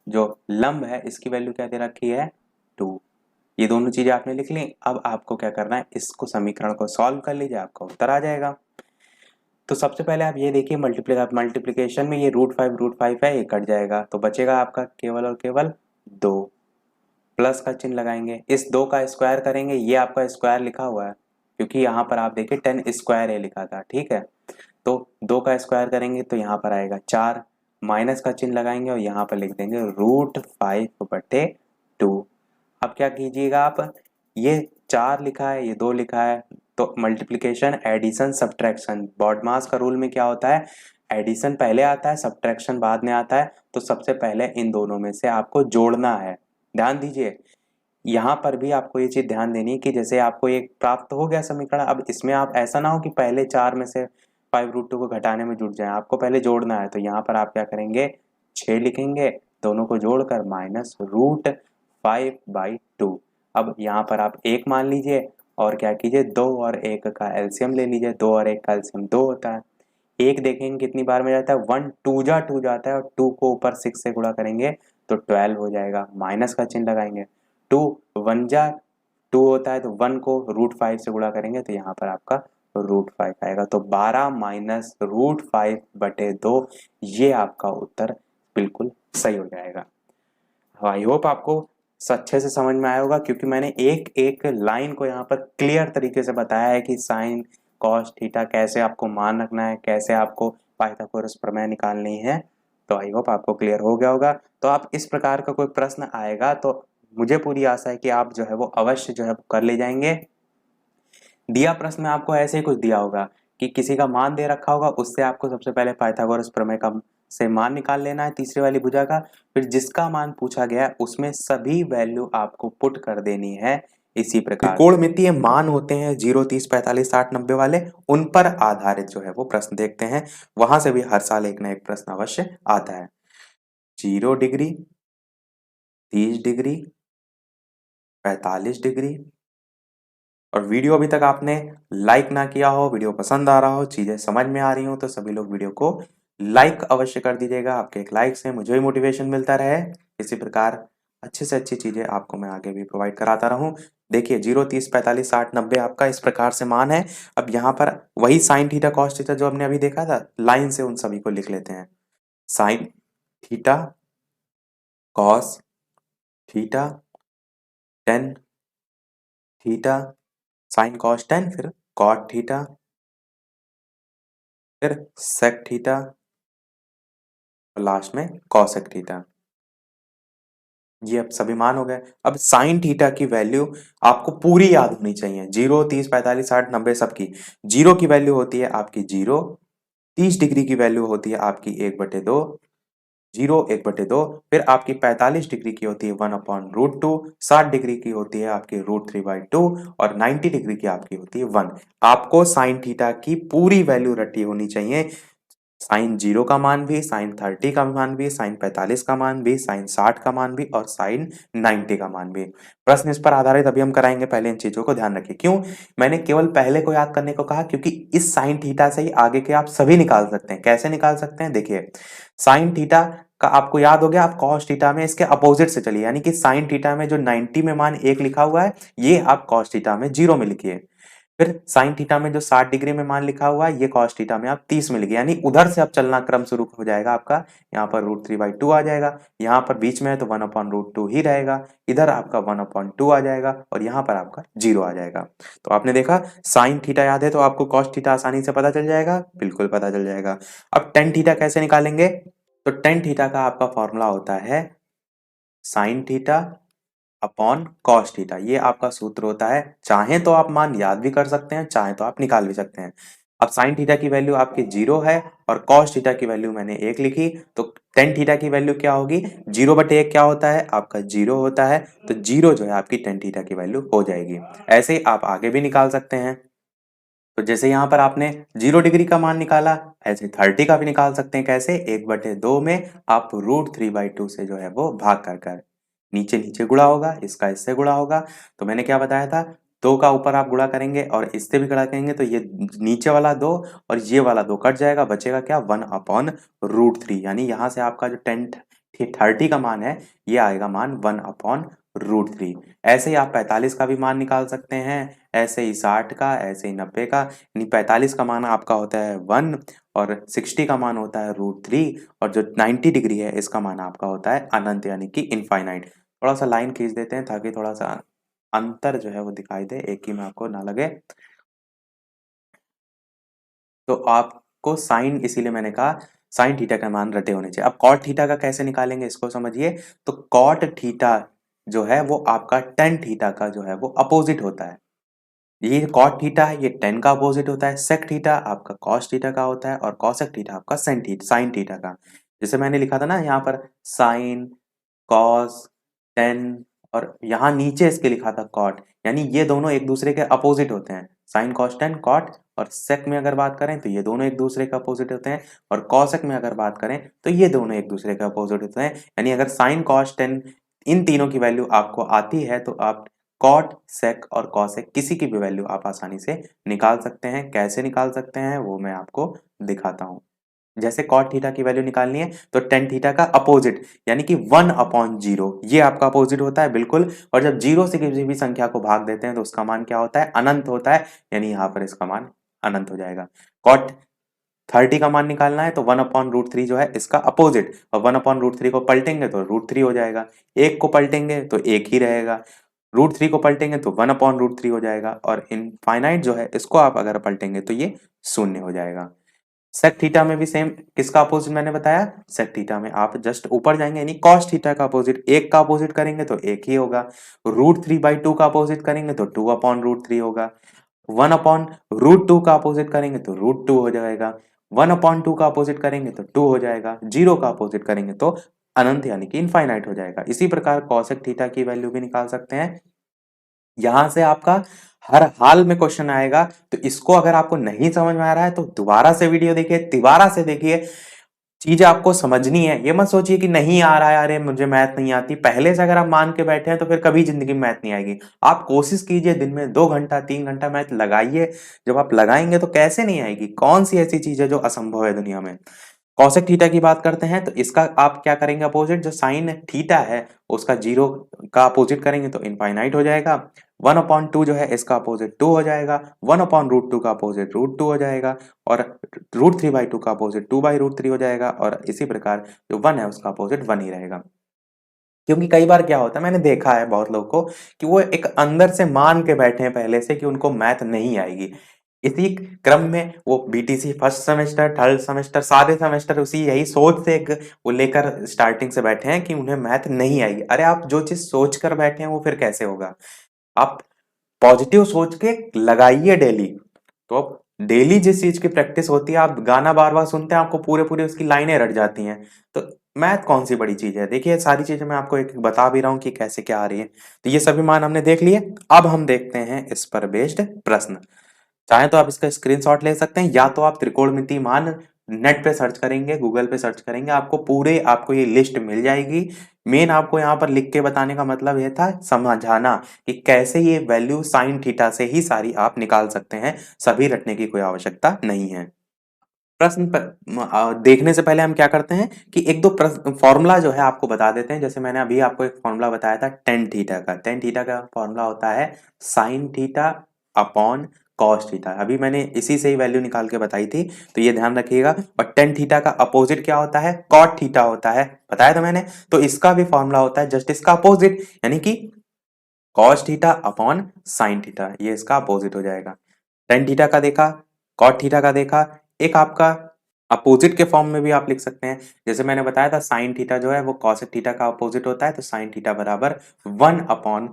जो लंब है इसकी वैल्यू क्या दे रखी है, 2। ये दोनों चीजें आपने लिख ली। अब आपको क्या करना है, इसको समीकरण को सॉल्व कर लीजिए, आपका उत्तर आ जाएगा। तो सबसे पहले आप ये देखिए, मल्टीप्लिकेशन में ये √5 है, ये कट जाएगा तो बचेगा आपका केवल और केवल 2। प्लस का चिन्ह लगाएंगे, इस 2 का स्क्वायर करेंगे, ये आपका स्क्वायर लिखा हुआ है क्योंकि यहाँ पर आप देखिए 10 स्क्वायर ए लिखा था, ठीक है। तो 2 का स्क्वायर करेंगे तो यहाँ पर आएगा 4, माइनस का चिन्ह लगाएंगे और यहाँ पर लिख देंगे √5/2। अब क्या कीजिएगा आप, ये 4 लिखा है, ये 2 लिखा है, तो मल्टीप्लिकेशन एडिशन सब्ट्रैक्शन, बॉडमास का रूल में क्या होता है, एडिशन पहले आता है सब्ट्रैक्शन बाद में आता है। तो सबसे पहले इन दोनों में से आपको जोड़ना है। ध्यान दीजिए, यहाँ पर भी आपको ये चीज ध्यान देनी है कि जैसे आपको एक प्राप्त हो गया समीकरण, अब इसमें आप ऐसा ना हो कि पहले 4 में से 5√2 को घटाने में जुट जाए, आपको पहले जोड़ना है। तो यहाँ पर आप क्या करेंगे, 6 लिखेंगे, दोनों को जोड़कर -√5/2। अब यहाँ पर आप 1 मान लीजिए और क्या कीजिए, 2 और 1 का एलसीएम ले लीजिए। 2 और 1 का एलसीएम 2 होता है। 1 देखेंगे कितनी बार में जाता है, 1 2 जा 2 जाता है, और 2 को ऊपर 6 से गुणा करेंगे तो 12 हो जाएगा। माइनस का चिन्ह लगाएंगे, 2 1 जा 2 होता है, तो 1 को √5 से गुणा करेंगे तो यहाँ पर आपका √5 आएगा। तो 12 माइनस √5/2, ये आपका उत्तर बिल्कुल सही हो जाएगा। आई होप आपको अच्छे से समझ में आया होगा, क्योंकि मैंने एक एक लाइन को यहाँ पर क्लियर तरीके से बताया है कि साइन कॉस थीटा कैसे आपको मान रखना है, कैसे आपको पाइथागोरस प्रमेय निकालनी है। तो आई होप आपको क्लियर हो गया होगा। तो आप इस प्रकार का कोई प्रश्न आएगा तो मुझे पूरी आशा है कि आप जो है वो अवश्य जो है कर ले जाएंगे। दिया प्रश्न में आपको ऐसे ही कुछ दिया होगा कि किसी का मान दे रखा होगा, उससे आपको सबसे पहले पाइथागोरस प्रमेय का से मान निकाल लेना है, तीसरी वाली भुजा का। फिर जिसका मान पूछा गया है उसमें सभी वैल्यू आपको पुट कर देनी है इसी प्रकार। त्रिकोणमितीय मान होते हैं 0 30 45 60 90 वाले, उन पर आधारित जो है वो प्रश्न देखते हैं। वहां से भी हर साल एक ना एक प्रश्न अवश्य आता है। 0 डिग्री, 30 डिग्री, 45 डिग्री। और वीडियो अभी तक आपने लाइक ना किया हो, वीडियो पसंद आ रहा हो, चीजें समझ में आ रही हो, तो सभी लोग वीडियो को लाइक अवश्य कर दीजिएगा। आपके एक लाइक से मुझे भी मोटिवेशन मिलता रहे, इसी प्रकार अच्छी से अच्छी चीजें आपको मैं आगे भी प्रोवाइड कराता रहूं। देखिए 0 30 45 60 90 आपका इस प्रकार से मान है। अब यहाँ पर वही साइन थीटा कॉस थीटा जो हमने अभी देखा था, लाइन से उन सभी को लिख लेते हैं। Sine theta cos theta tan theta, sine cos ten, फिर कॉट थीटा, फिर सेक थीटा, और लास्ट में कॉसेक थीटा। ये अब सभी मान हो गए। अब साइन थीटा की वैल्यू आपको पूरी याद होनी चाहिए, 0 30 45 60 90 सबकी। 0 की वैल्यू होती है आपकी 0, 30 डिग्री की वैल्यू होती है आपकी 1/2, 0 1/2, फिर आपकी 45 डिग्री की होती है 1/√2, 60 डिग्री की होती है आपकी √3/2, और 90 डिग्री की आपकी होती है 1। आपको साइन थीटा की पूरी वैल्यू रटी होनी चाहिए। साइन 0 का मान भी, साइन 30 का मान भी, साइन 45 का मान भी, साइन 60 का मान भी और साइन 90 का मान भी। प्रश्न इस पर आधारित अभी हम कराएंगे, पहले इन चीजों को ध्यान रखिए। क्यों मैंने केवल पहले को याद करने को कहा? क्योंकि इस साइन थीटा से ही आगे के आप सभी निकाल सकते हैं। कैसे निकाल सकते हैं? देखिए, साइन थीटा का आपको याद हो गया, आप कॉस थीटा में इसके अपोजिट से चलिए, यानी कि साइन थीटा में जो 90 में मान 1 लिखा हुआ है, ये आप कॉस थीटा में 0 में लिखिए। फिर साइन थीटा में जो 60 डिग्री में मान लिखा हुआ है, ये कॉस थीटा में आप 30 में लिखिए, यानी उधर से अब चलना क्रम शुरू हो जाएगा आपका। यहाँ पर √3/2 आ जाएगा, यहाँ पर बीच में है तो 1/√2 ही रहेगा, इधर आपका 1/2 आ जाएगा और यहाँ पर आपका 0 आ जाएगा। तो आपने देखा, साइन थीटा याद है तो आपको कॉस थीटा आसानी से पता चल जाएगा, बिल्कुल पता चल जाएगा। अब टेन थीटा कैसे निकालेंगे? तो टेन थीटा का आपका फॉर्मूला होता है sine theta upon cos theta, ये आपका सूत्र होता है। चाहे तो आप मान याद भी कर सकते हैं, चाहे तो आप निकाल भी सकते हैं। अब साइन थीटा की वैल्यू आपकी 0 है और कॉस थीटा की वैल्यू मैंने 1 लिखी, तो टेन थीटा की वैल्यू क्या होगी? 0/1 क्या होता है? आपका 0 होता है, तो 0 जो है आपकी टेन थीटा की वैल्यू हो जाएगी। ऐसे ही आप आगे भी निकाल सकते हैं। तो जैसे यहाँ पर आपने 0 डिग्री का मान निकाला, ऐसे 30 का भी निकाल सकते हैं। कैसे? 1/2 में आप √3/2 से जो है वो भाग कर नीचे नीचे गुणा होगा, इसका इससे गुणा होगा। तो मैंने क्या बताया था, 2 का ऊपर आप गुणा करेंगे और इससे भी गुणा करेंगे तो ये नीचे वाला 2 और ये वाला 2 कट जाएगा, बचेगा क्या? 1/√3, यानी यहाँ से आपका जो 30 का मान है, ये आएगा मान 1/√3। ऐसे ही आप 45 का भी मान निकाल सकते हैं, ऐसे ही 60 का, ऐसे ही 90 का। यानी 45 का मान आपका होता है 1 और 60 का मान होता है √3 और जो 90 डिग्री है इसका मान आपका होता है अनंत, यानी कि इनफाइनाइट। थोड़ा सा लाइन खींच देते हैं ताकि थोड़ा सा अंतर जो है वो दिखाई दे, एक ही में आपको ना लगे। तो आपको साइन, इसीलिए मैंने कहा साइन थीटा का मान रटे होने चाहिए। अब कॉट थीटा का कैसे निकालेंगे इसको समझिए। तो कॉट थीटा जो है वो आपका टेन थीटा का जो है वो अपोजिट होता है। ये कॉट थीटा है, ये टेन का अपोजिट होता है। सेक थीटा आपका कॉस थीटा का होता है और कॉसेक थीटा आपका साइन थीटा का। जैसे मैंने लिखा था ना यहाँ पर, साइन, कॉस, टेन और यहाँ नीचे इसके लिखा था कॉट, यानी ये दोनों एक दूसरे के अपोजिट होते हैं। साइन कॉस टेन कॉट, और सेक में अगर बात करें तो ये दोनों एक दूसरे के अपोजिट होते हैं, और कॉसेक में अगर बात करें तो ये दोनों एक दूसरे के अपोजिट होते हैं। यानी अगर साइन कॉस टेन इन तीनों की वैल्यू आपको आती है तो आप कॉट, सेक और कॉसेक किसी की भी वैल्यू आप आसानी से निकाल सकते हैं। कैसे निकाल सकते हैं वो मैं आपको दिखाता हूं। जैसे कॉट थीटा की वैल्यू निकालनी है तो टेन थीटा का अपोजिट, यानी कि 1/0, ये आपका अपोजिट होता है बिल्कुल। और जब 0 से किसी भी संख्या को भाग देते हैं तो उसका मान क्या होता है? अनंत होता है, यानी यहाँ पर इसका मान अनंत हो जाएगा। कॉट 30 का मान निकालना है तो 1/√3 जो है इसका अपोजिट, और 1/√3 को पलटेंगे तो √3 हो जाएगा। 1 को पलटेंगे तो 1 ही रहेगा, √3 को पलटेंगे तो 1/√3 हो जाएगा, और इनफाइनाइट जो है इसको आप अगर पलटेंगे तो ये शून्य हो जाएगा। सेक थीटा में भी सेम, किसका अपोजिट मैंने बताया? सेक थीटा में आप जस्ट ऊपर जाएंगे, यानी कॉस थीटा का अपोजिट, 1 का अपोजिट करेंगे तो 1 ही होगा। √3/2 का अपोजिट करेंगे तो 2/√3 होगा। 1/√2 का अपोजिट करेंगे तो √2 हो जाएगा। 1/2 का अपोजिट करेंगे तो 2 हो जाएगा। 0 का अपोजिट करेंगे तो अनंत, यानी कि इनफाइनाइट हो जाएगा। इसी प्रकार कॉसेक थीटा की वैल्यू भी निकाल सकते हैं। यहां से आपका हर हाल में क्वेश्चन आएगा, तो इसको अगर आपको नहीं समझ में आ रहा है तो दोबारा से वीडियो देखिए, दोबारा से देखिए, चीजें आपको समझनी है। ये मत सोचिए कि नहीं आ रहा है, अरे मुझे मैथ नहीं आती। पहले से अगर आप मान के बैठे हैं तो फिर कभी जिंदगी में मैथ नहीं आएगी। आप कोशिश कीजिए, दिन में 2 घंटा 3 घंटा मैथ लगाइए। जब आप लगाएंगे तो कैसे नहीं आएगी? कौन सी ऐसी चीज है जो असंभव है दुनिया में? कॉसेक थीटा की बात करते हैं तो इसका आप क्या करेंगे? अपोजिट, जो साइन थीटा है उसका 0 का अपोजिट करेंगे तो इनफाइनाइट हो जाएगा। 1/2 जो है इसका अपोजिट 2 हो जाएगा। 1/√2 का अपोजिट √2 हो जाएगा, और √3/2 का अपोजिट 2/√3 हो जाएगा, और इसी प्रकार जो 1 है उसका अपोजिट 1 ही रहेगा। क्योंकि कई बार क्या होता है, मैंने देखा है बहुत लोगों को कि वो एक अंदर से मान के बैठे हैं पहले से कि उनको मैथ नहीं आएगी। इसी क्रम में वो BTC first semester, third semester, सारे सेमेस्टर उसी यही सोच से एक वो लेकर स्टार्टिंग से बैठे हैं कि उन्हें मैथ नहीं आएगी। अरे आप जो चीज सोच कर बैठे हैं वो फिर कैसे होगा? आप पॉजिटिव सोच के लगाइए डेली। तो अब डेली जिस चीज की प्रैक्टिस होती है, आप गाना बार बार सुनते हैं, आपको पूरे पूरे उसकी लाइनें रट जाती हैं। तो मैथ कौन सी बड़ी चीज है? देखिए सारी चीजें मैं आपको एक एक बता भी रहा हूँ कि कैसे क्या आ रही है। तो ये सभी मान हमने देख लिए। अब हम देखते हैं इस पर बेस्ड प्रश्न। चाहे तो आप इसका स्क्रीनशॉट ले सकते हैं, या तो आप त्रिकोणमितीय मान नेट पे सर्च करेंगे, गूगल पे सर्च करेंगे, आपको ये लिस्ट मिल जाएगी। मेन आपको यहाँ पर लिख के बताने का मतलब ये था समझाना कि कैसे ये वैल्यू साइन थीटा से ही सारी आप निकाल सकते हैं, सभी रटने की कोई आवश्यकता नहीं है। प्रश्न देखने से पहले हम क्या करते हैं कि एक दो फॉर्मूला जो है आपको बता देते हैं। जैसे मैंने अभी आपको एक फॉर्मूला बताया था टेन थीटा का। टेन थीटा का फॉर्मूला होता है sine theta upon cos theta. अभी मैंने इसी से ही वैल्यू निकाल के बताई थी, तो ये ध्यान रखिएगा। और टेन थीटा का अपोजिट क्या होता है? कॉट थीटा होता है, बताया था मैंने। तो इसका भी फॉर्मूला होता है जस्ट इसका अपोजिट, यानी कि cos theta upon sine theta, ये इसका अपोजिट हो जाएगा। टेन थीटा का देखा, कॉट थीटा का देखा, एक आपका अपोजिट के फॉर्म में भी आप लिख सकते हैं। जैसे मैंने बताया था साइन थीटा जो है वो कॉसेक थीटा का अपोजिट होता है, तो साइन थीटा बराबर 1 अपॉन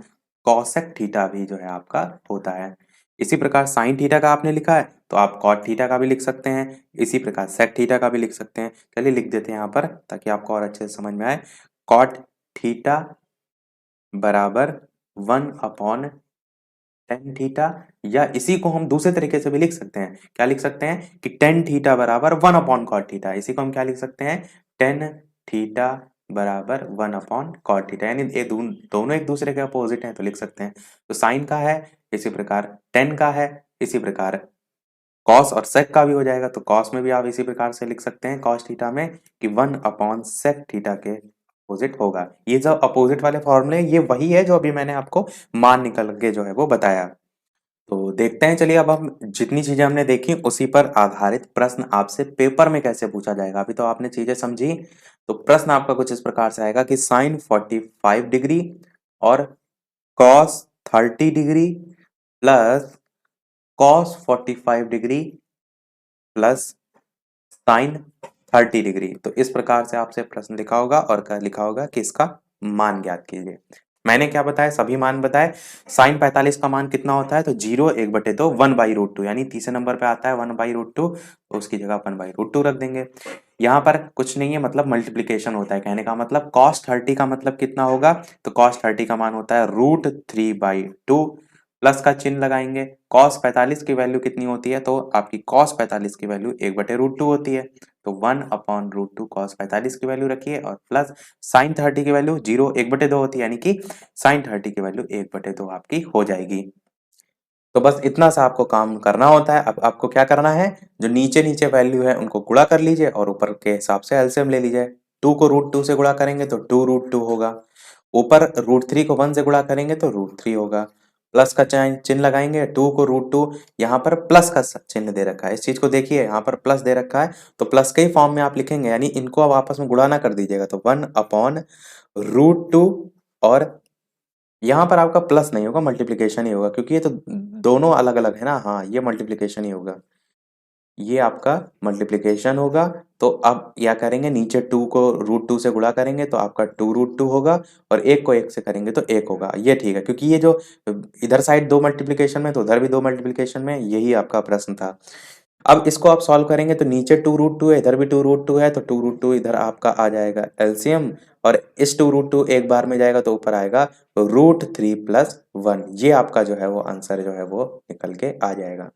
कॉसेक थीटा भी जो है आपका होता है। इसी प्रकार साइन थीटा का आपने लिखा है तो आप कॉट थीटा का भी लिख सकते हैं, इसी प्रकार सेक थीटा का भी लिख सकते हैं। चलिए लिख देते हैं यहाँ पर ताकि आपको और अच्छे से समझ में आए। कॉट थीटा बराबर 1 अपॉन टेन थीटा, या इसी को हम दूसरे तरीके से भी लिख सकते हैं। क्या लिख सकते हैं कि टेन थीटा बराबर 1 अपॉन कॉट थीटा। इसी को हम क्या लिख सकते हैं? टेन थीटा बराबर 1 अपॉन कॉट थीटा, यानी ये दोनों एक दूसरे के अपोजिट हैं तो लिख सकते हैं। तो साइन का है, इसी प्रकार टेन का है, इसी प्रकार कॉस और सेक का भी हो जाएगा। तो कॉस में भी आप इसी प्रकार से लिख सकते हैं कॉस थीटा में कि 1 अपॉन सेक थीटा के अपोजिट होगा। ये जो अपोजिट वाले फॉर्मूले ये वही है जो अभी मैंने आपको मान निकल के जो है वो बताया। तो देखते हैं, चलिए अब हम जितनी चीजें हमने देखी उसी पर आधारित प्रश्न आपसे पेपर में कैसे पूछा जाएगा। अभी तो आपने चीजें समझी, तो प्रश्न आपका कुछ इस प्रकार से आएगा कि साइन 45 डिग्री और cos 30 degree plus cos 45 degree plus sign 30 degree. तो इस प्रकार से आपसे प्रश्न लिखा होगा और क्या लिखा होगा कि इसका मान ज्ञात कीजिए। मैंने क्या बताया? सभी मान बताए। साइन 45 का मान कितना होता है? तो 0 1/2 1/√2, यानी तीसरे नंबर पे आता है 1/√2, तो उसकी जगह 1/√2 रख देंगे। यहाँ पर कुछ नहीं है, मतलब मल्टीप्लीकेशन होता है। कहने का मतलब cos 30 का मतलब कितना होगा? तो cos 30 का मान होता है √3/2, प्लस का चिन्ह लगाएंगे। cos 45 की वैल्यू कितनी होती है? तो आपकी cos 45 की वैल्यू 1/√2 होती है, तो 1 अपॉन √2 cos 45 की वैल्यू रखिए, और प्लस साइन 30 की वैल्यू 0 1/2 होती है, यानी कि साइन 30 की वैल्यू 1/2 आपकी हो जाएगी। तो बस इतना सा आपको काम करना होता है। अब आपको क्या करना है, जो नीचे नीचे वैल्यू है उनको गुणा कर लीजिए और ऊपर के हिसाब से एलसीएम ले लीजिए। 2 को √2 से गुणा करेंगे तो 2√2 होगा, ऊपर √3 को 1 से गुणा करेंगे तो √3 होगा। प्लस का चिन्ह लगाएंगे, 2 को √2, यहाँ पर प्लस का चिन्ह दे रखा है। इस चीज को देखिए, यहाँ पर प्लस दे रखा है तो प्लस के ही फॉर्म में आप लिखेंगे, यानी इनको अब आपस में गुणा ना कर दीजिएगा। तो 1 अपॉन √2, और यहाँ पर आपका प्लस नहीं होगा, मल्टीप्लीकेशन ही होगा, क्योंकि ये तो दोनों अलग अलग है ना। हाँ, ये मल्टीप्लीकेशन ही होगा, ये आपका मल्टीप्लीकेशन होगा। तो अब क्या करेंगे, नीचे 2 को √2 से गुणा करेंगे तो आपका 2√2 होगा, और 1 को 1 से करेंगे तो 1 होगा। ये ठीक है, क्योंकि ये जो इधर साइड 2 मल्टीप्लीकेशन में तो उधर भी 2 मल्टीप्लीकेशन में, यही आपका प्रश्न था। अब इसको आप सॉल्व करेंगे तो नीचे 2√2 है, इधर भी 2√2 है, तो 2√2 इधर आपका आ जाएगा एलसीएम, और इस 2√2 एक बार में जाएगा तो ऊपर आएगा √3 + 1। ये आपका जो है वो आंसर जो है वो निकल के आ जाएगा।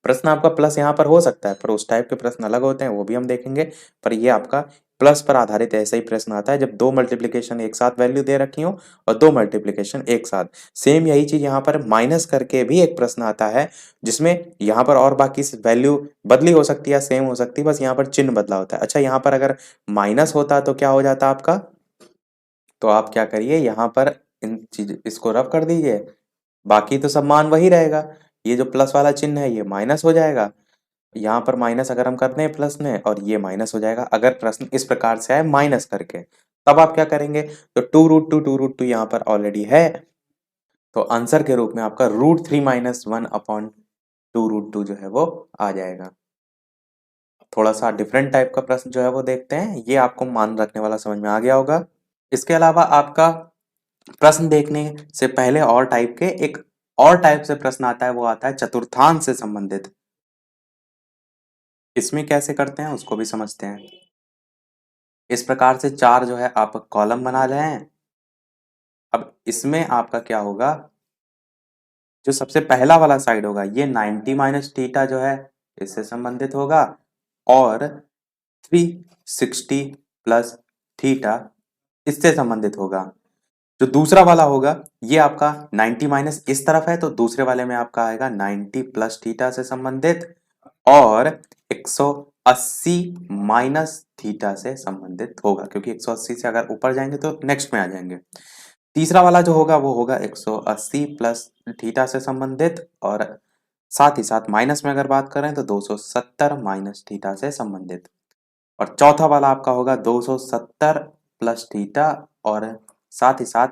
प्रश्न आपका प्लस यहाँ पर हो सकता है, पर उस टाइप के प्रश्न अलग होते हैं, वो भी हम देखेंगे। पर ये आपका प्लस पर आधारित ऐसा ही प्रश्न आता है जब दो मल्टीप्लीकेशन एक साथ वैल्यू दे रखी हो और दो मल्टीप्लीकेशन एक साथ। सेम यही चीज यहाँ पर माइनस करके भी एक प्रश्न आता है, जिसमें यहाँ पर और बाकी वैल्यू बदली हो सकती है, सेम हो सकती है, बस यहाँ पर चिन्ह बदला होता है। अच्छा, यहाँ पर अगर माइनस होता तो क्या हो जाता आपका? तो आप क्या करिए, यहाँ पर इन चीज इसको रफ कर दीजिए, बाकी तो सब मान वही रहेगा। ये जो प्लस वाला चिन्ह है ये माइनस हो जाएगा, यहाँ पर माइनस अगर हम करते हैं प्लस में, और ये माइनस हो जाएगा। अगर प्रश्न इस प्रकार से आए माइनस करके, तब आप क्या करेंगे, तो 2√2 यहाँ पर ऑलरेडी है, तो आंसर के रूप में आपका √3 - 1 अपॉन 2√2 जो है वो आ जाएगा। थोड़ा सा डिफरेंट टाइप का प्रश्न जो है वो देखते हैं, ये आपको मान रखने वाला समझ में आ गया होगा। इसके अलावा आपका प्रश्न देखने से पहले और टाइप के एक और टाइप से प्रश्न आता है, वो आता है चतुर्थांश से संबंधित। इसमें कैसे करते हैं उसको भी समझते हैं। इस प्रकार से चार जो है आप कॉलम बना रहे हैं। अब इसमें आपका क्या होगा, जो सबसे पहला वाला साइड होगा ये 90 - थीटा जो है इससे संबंधित होगा, और 360 प्लस थीटा इससे संबंधित होगा। जो दूसरा वाला होगा ये आपका 90 माइनस इस तरफ है, तो दूसरे वाले में आपका आएगा 90 प्लस थीटा से संबंधित, और 180 माइनस थीटा से संबंधित होगा, क्योंकि 180 से अगर ऊपर जाएंगे तो नेक्स्ट में आ जाएंगे। तीसरा वाला जो होगा वो होगा 180 प्लस थीटा से संबंधित, और साथ ही साथ माइनस में अगर बात करें तो 270 माइनस थीटा से संबंधित, और चौथा वाला आपका होगा 270 प्लस थीटा और साथ ही साथ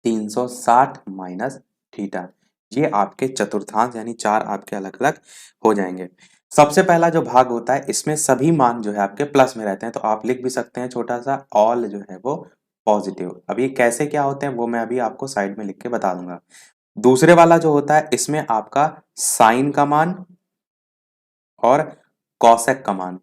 360 माइनस थीटा। ये आपके चतुर्थांश यानी 4 आपके अलग अलग हो जाएंगे। सबसे पहला जो भाग होता है इसमें सभी मान जो है आपके प्लस में रहते हैं, तो आप लिख भी सकते हैं छोटा सा ऑल जो है वो पॉजिटिव। अब ये कैसे क्या होते हैं वो मैं अभी आपको साइड में लिख के बता दूंगा। दूसरे वाला जो होता है इसमें आपका साइन का मान और कॉसेक का मान,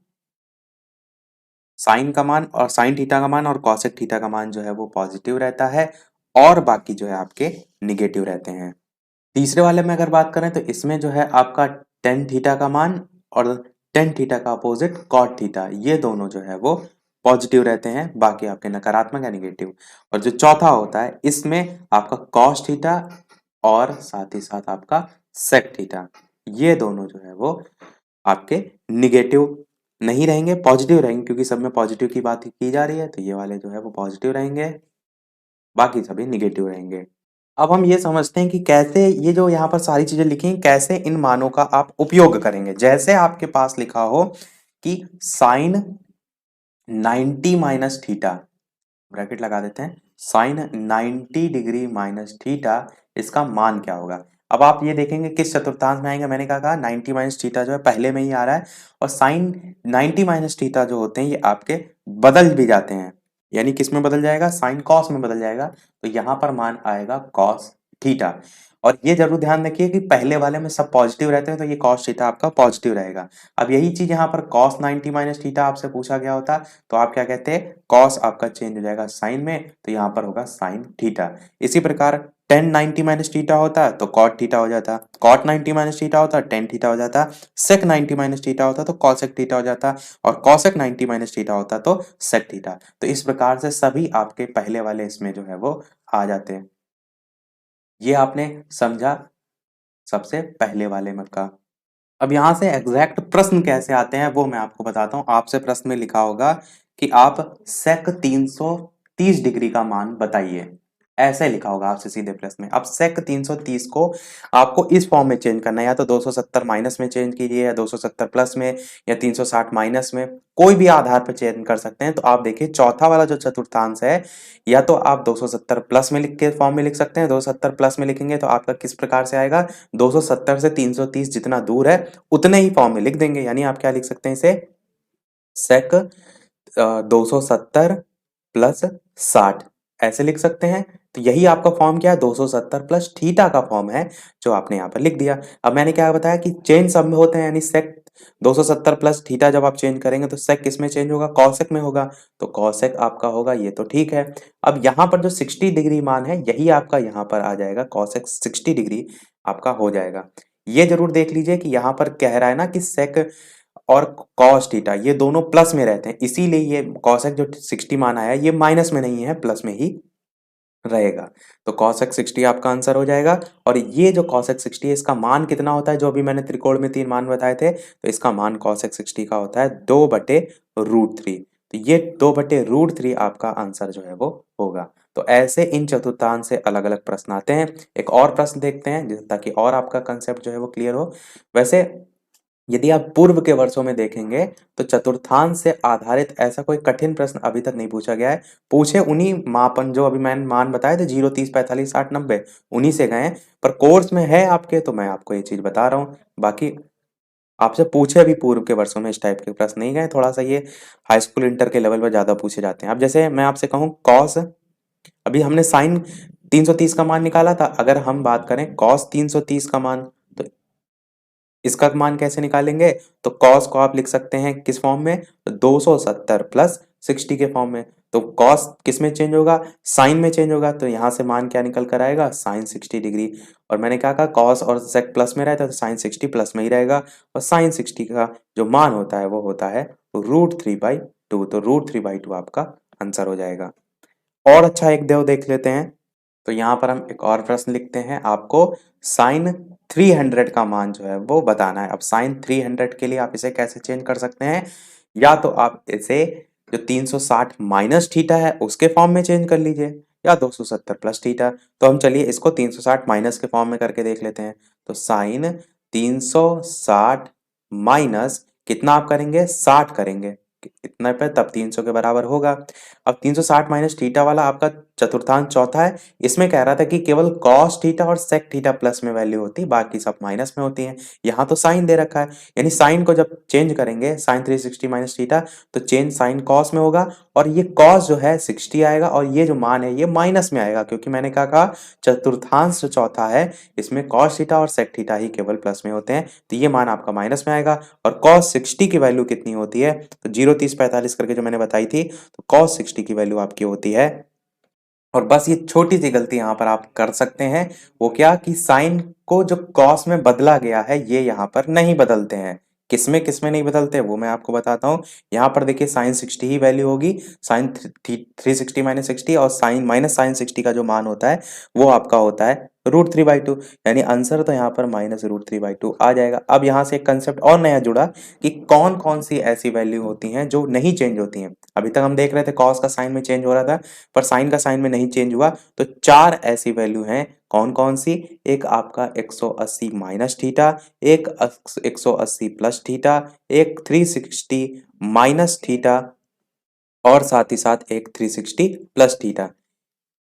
साइन का मान और साइन थीटा का मान और कॉसेक थीटा का मान जो है वो पॉजिटिव रहता है, और बाकी जो है आपके निगेटिव रहते हैं। तीसरे वाले में अगर बात करें तो इसमें जो है आपका टेन थीटा का मान और टेन थीटा का अपोजिट कॉट थीटा, ये दोनों जो है वो पॉजिटिव रहते हैं, बाकी आपके नकारात्मक या निगेटिव। और जो चौथा होता है इसमें आपका कॉस थीटा और साथ ही साथ आपका सेक थीटा, ये दोनों जो है वो आपके निगेटिव नहीं रहेंगे, पॉजिटिव रहेंगे, क्योंकि सब में पॉजिटिव की बात की जा रही है, तो ये वाले जो है वो पॉजिटिव रहेंगे, बाकी सभी निगेटिव रहेंगे। अब हम ये समझते हैं कि कैसे ये जो यहाँ पर सारी चीजें लिखी हैं कैसे इन मानों का आप उपयोग करेंगे। जैसे आपके पास लिखा हो कि साइन 90 माइनस थीटा, ब्रैकेट लगा देते हैं, साइन 90 डिग्री माइनस थीटा इसका मान क्या होगा। अब आप ये देखेंगे किस चतुर्थांश में आएंगे, मैंने कहा 90 माइनस थीटा जो है पहले में ही आ रहा है, और साइन 90 माइनस थीटा जो होते हैं ये आपके बदल भी जाते हैं, यानी किस में बदल जाएगा, साइन कॉस में बदल जाएगा, तो यहाँ पर मान आएगा कॉस थीटा। और ये जरूर ध्यान रखिए कि पहले वाले में सब पॉजिटिव रहते हैं, तो ये कॉस थीटा आपका पॉजिटिव रहेगा। अब यही चीज यहाँ पर कॉस 90 माइनस थीटा आपसे पूछा गया होता, तो आप क्या कहते हैं, कॉस आपका चेंज हो जाएगा साइन में, तो यहाँ पर होगा साइन थीटा। इसी प्रकार टेन 90 माइनस थीटा होता तो कॉट थीटा हो जाता, कॉट 90 माइनस थीटा होता टेन थीटा हो जाता, सेक 90 माइनस थीटा होता तो कॉसेक थीटा हो जाता, और कॉसेक 90 माइनस थीटा होता तो सेक थीटा। तो इस प्रकार से सभी आपके पहले वाले इसमें जो है वो आ जाते हैं। ये आपने समझा सबसे पहले वाले में का। अब यहां से एग्जैक्ट प्रश्न कैसे आते हैं वो मैं आपको बताता हूं। आपसे प्रश्न में लिखा होगा कि आप सेक 330 डिग्री का मान बताइए, ऐसे लिखा होगा आपसे सीधे प्रश्न में। अब सेक 330 को आपको इस फॉर्म में चेंज करना है, या तो 270 माइनस में चेंज कीजिए, या 270 प्लस में, या 360 माइनस में, कोई भी आधार पर चेंज कर सकते हैं। तो आप देखिए चौथा वाला जो चतुर्थांश है, या तो आप 270 प्लस में लिख के फॉर्म में लिख सकते हैं, 270 प्लस में लिखेंगे तो आपका किस प्रकार से आएगा, 270 से 330 जितना दूर है उतने ही फॉर्म में लिख देंगे, यानी आप क्या लिख सकते हैं इसे, सेक 270 प्लस 60 ऐसे लिख सकते हैं। तो यही आपका फॉर्म क्या है, 270 प्लस थीटा का फॉर्म है जो आपने यहाँ पर लिख दिया। अब मैंने क्या बताया कि चेंज सब में होते हैं, यानी सेक 270 प्लस थीटा जब आप चेंज करेंगे तो सेक किस में चेंज होगा, कॉसेक में होगा, तो कॉसेक आपका होगा, ये तो ठीक है। अब यहाँ पर जो 60 डिग्री मान है यही आपका यहाँ पर आ जाएगा, कॉसेक 60 डिग्री आपका हो जाएगा। ये जरूर देख लीजिए कि यहाँ पर कह रहा है ना कि सेक और कॉस थीटा ये दोनों प्लस में रहते हैं, इसीलिए ये कॉसेक जो 60 मान आया ये माइनस में नहीं है, प्लस में ही रहेगा। तो कॉसेक 60 आपका आंसर हो जाएगा। और ये जो कॉसेक 60 है इसका मान कितना होता है, जो अभी मैंने त्रिकोण में 3 मान बताए थे, तो इसका मान कॉसेक 60 का होता है 2/√3। तो ये 2/√3 आपका आंसर जो है वो होगा। तो ऐसे इन चतुर्थांश से अलग अलग प्रश्न आते हैं। एक और प्रश्न देखते हैं ताकि और आपका कंसेप्ट जो है वो क्लियर हो। वैसे यदि आप पूर्व के वर्षों में देखेंगे तो चतुर्थांश से आधारित ऐसा कोई कठिन प्रश्न अभी तक नहीं पूछा गया है। पूछे उन्हीं मापन जो अभी मैंने मान बताए थे 0, 30, 45, 60, 90 उन्हीं से गए, पर कोर्स में है आपके तो मैं आपको ये चीज बता रहा हूँ। बाकी आपसे पूछे अभी पूर्व के वर्षों में इस टाइप के प्रश्न नहीं गए, थोड़ा सा ये हाई स्कूल इंटर के लेवल पर ज्यादा पूछे जाते हैं। अब जैसे मैं आपसे कहूँ कॉस, अभी हमने साइन 330 का मान निकाला था, अगर हम बात करें कॉस 330 का मान, तो इसका मान कैसे निकालेंगे, तो कॉस को आप लिख सकते हैं किस फॉर्म में, 270 प्लस 60 के फॉर्म में। तो कॉस किस में चेंज होगा, साइन में चेंज होगा, तो यहाँ से मान क्या निकल कर आएगा, साइन 60 डिग्री। और मैंने क्या कहा, कॉस और सेक प्लस में रहता है तो साइन 60 प्लस में ही रहेगा, और साइन 60 का जो मान होता है वो होता है √3/2, तो √3/2 आपका आंसर हो जाएगा। और अच्छा एक देव देख लेते हैं, तो यहाँ पर हम एक और प्रश्न लिखते हैं, आपको साइन 300 का मान जो है वो बताना है। अब साइन 300 के लिए आप इसे कैसे चेंज कर सकते हैं, या तो आप इसे जो 360 माइनस थीटा है उसके फॉर्म में चेंज कर लीजिए, या 270 प्लस थीटा। तो हम चलिए इसको 360 माइनस के फॉर्म में करके देख लेते हैं। तो साइन 360 माइनस कितना आप करेंगे, 60 करेंगे, इतना पे तब 300 के बराबर होगा। अब 360 माइनस थीटा वाला आपका चतुर्थांश चौथा है, इसमें कह रहा था कि केवल कॉस थीटा और सेक थीटा प्लस में वैल्यू होती है, बाकी सब माइनस में होती है। यहाँ तो साइन दे रखा है, यानी साइन को जब चेंज करेंगे साइन 360 माइनस थीटा, तो चेंज साइन कॉस में होगा, और ये कॉस जो है 60 आएगा, और ये जो मान है ये माइनस में आएगा, क्योंकि मैंने क्या कहा, चतुर्थांश जो चौथा है इसमें कॉस थीटा और सेक थीटा ही केवल प्लस में होते हैं, तो ये मान आपका माइनस में आएगा। और कॉस 60 की वैल्यू कितनी होती है, तो 0 30 45 करके जो मैंने बताई थी, तो कॉस 60 की वैल्यू आपकी होती है। और बस ये छोटी सी गलती यहाँ पर आप कर सकते हैं, वो क्या कि साइन को जो कॉस में बदला गया है ये यहाँ पर नहीं बदलते हैं। किसमें नहीं बदलते वो मैं आपको बताता हूँ। यहाँ पर देखिए साइन 60 ही वैल्यू होगी, साइन 360 माइनस 60, और साइन माइनस साइन 60 का जो मान होता है वो आपका होता है √3/2, यानी आंसर तो यहाँ पर माइनस √3/2 आ जाएगा। अब यहाँ से एक कंसेप्ट और नया जुड़ा कि कौन कौन सी ऐसी वैल्यू होती हैं जो नहीं चेंज होती हैं। अभी तक हम देख रहे थे कॉस का साइन में चेंज हो रहा था, पर साइन का साइन में नहीं चेंज हुआ, तो 4 ऐसी वैल्यू हैं, कौन कौन सी, एक आपका 180 माइनस थीटा, एक 180 प्लस थीटा, एक 360 माइनस थीटा, और साथ ही साथ एक 360 प्लस थीटा।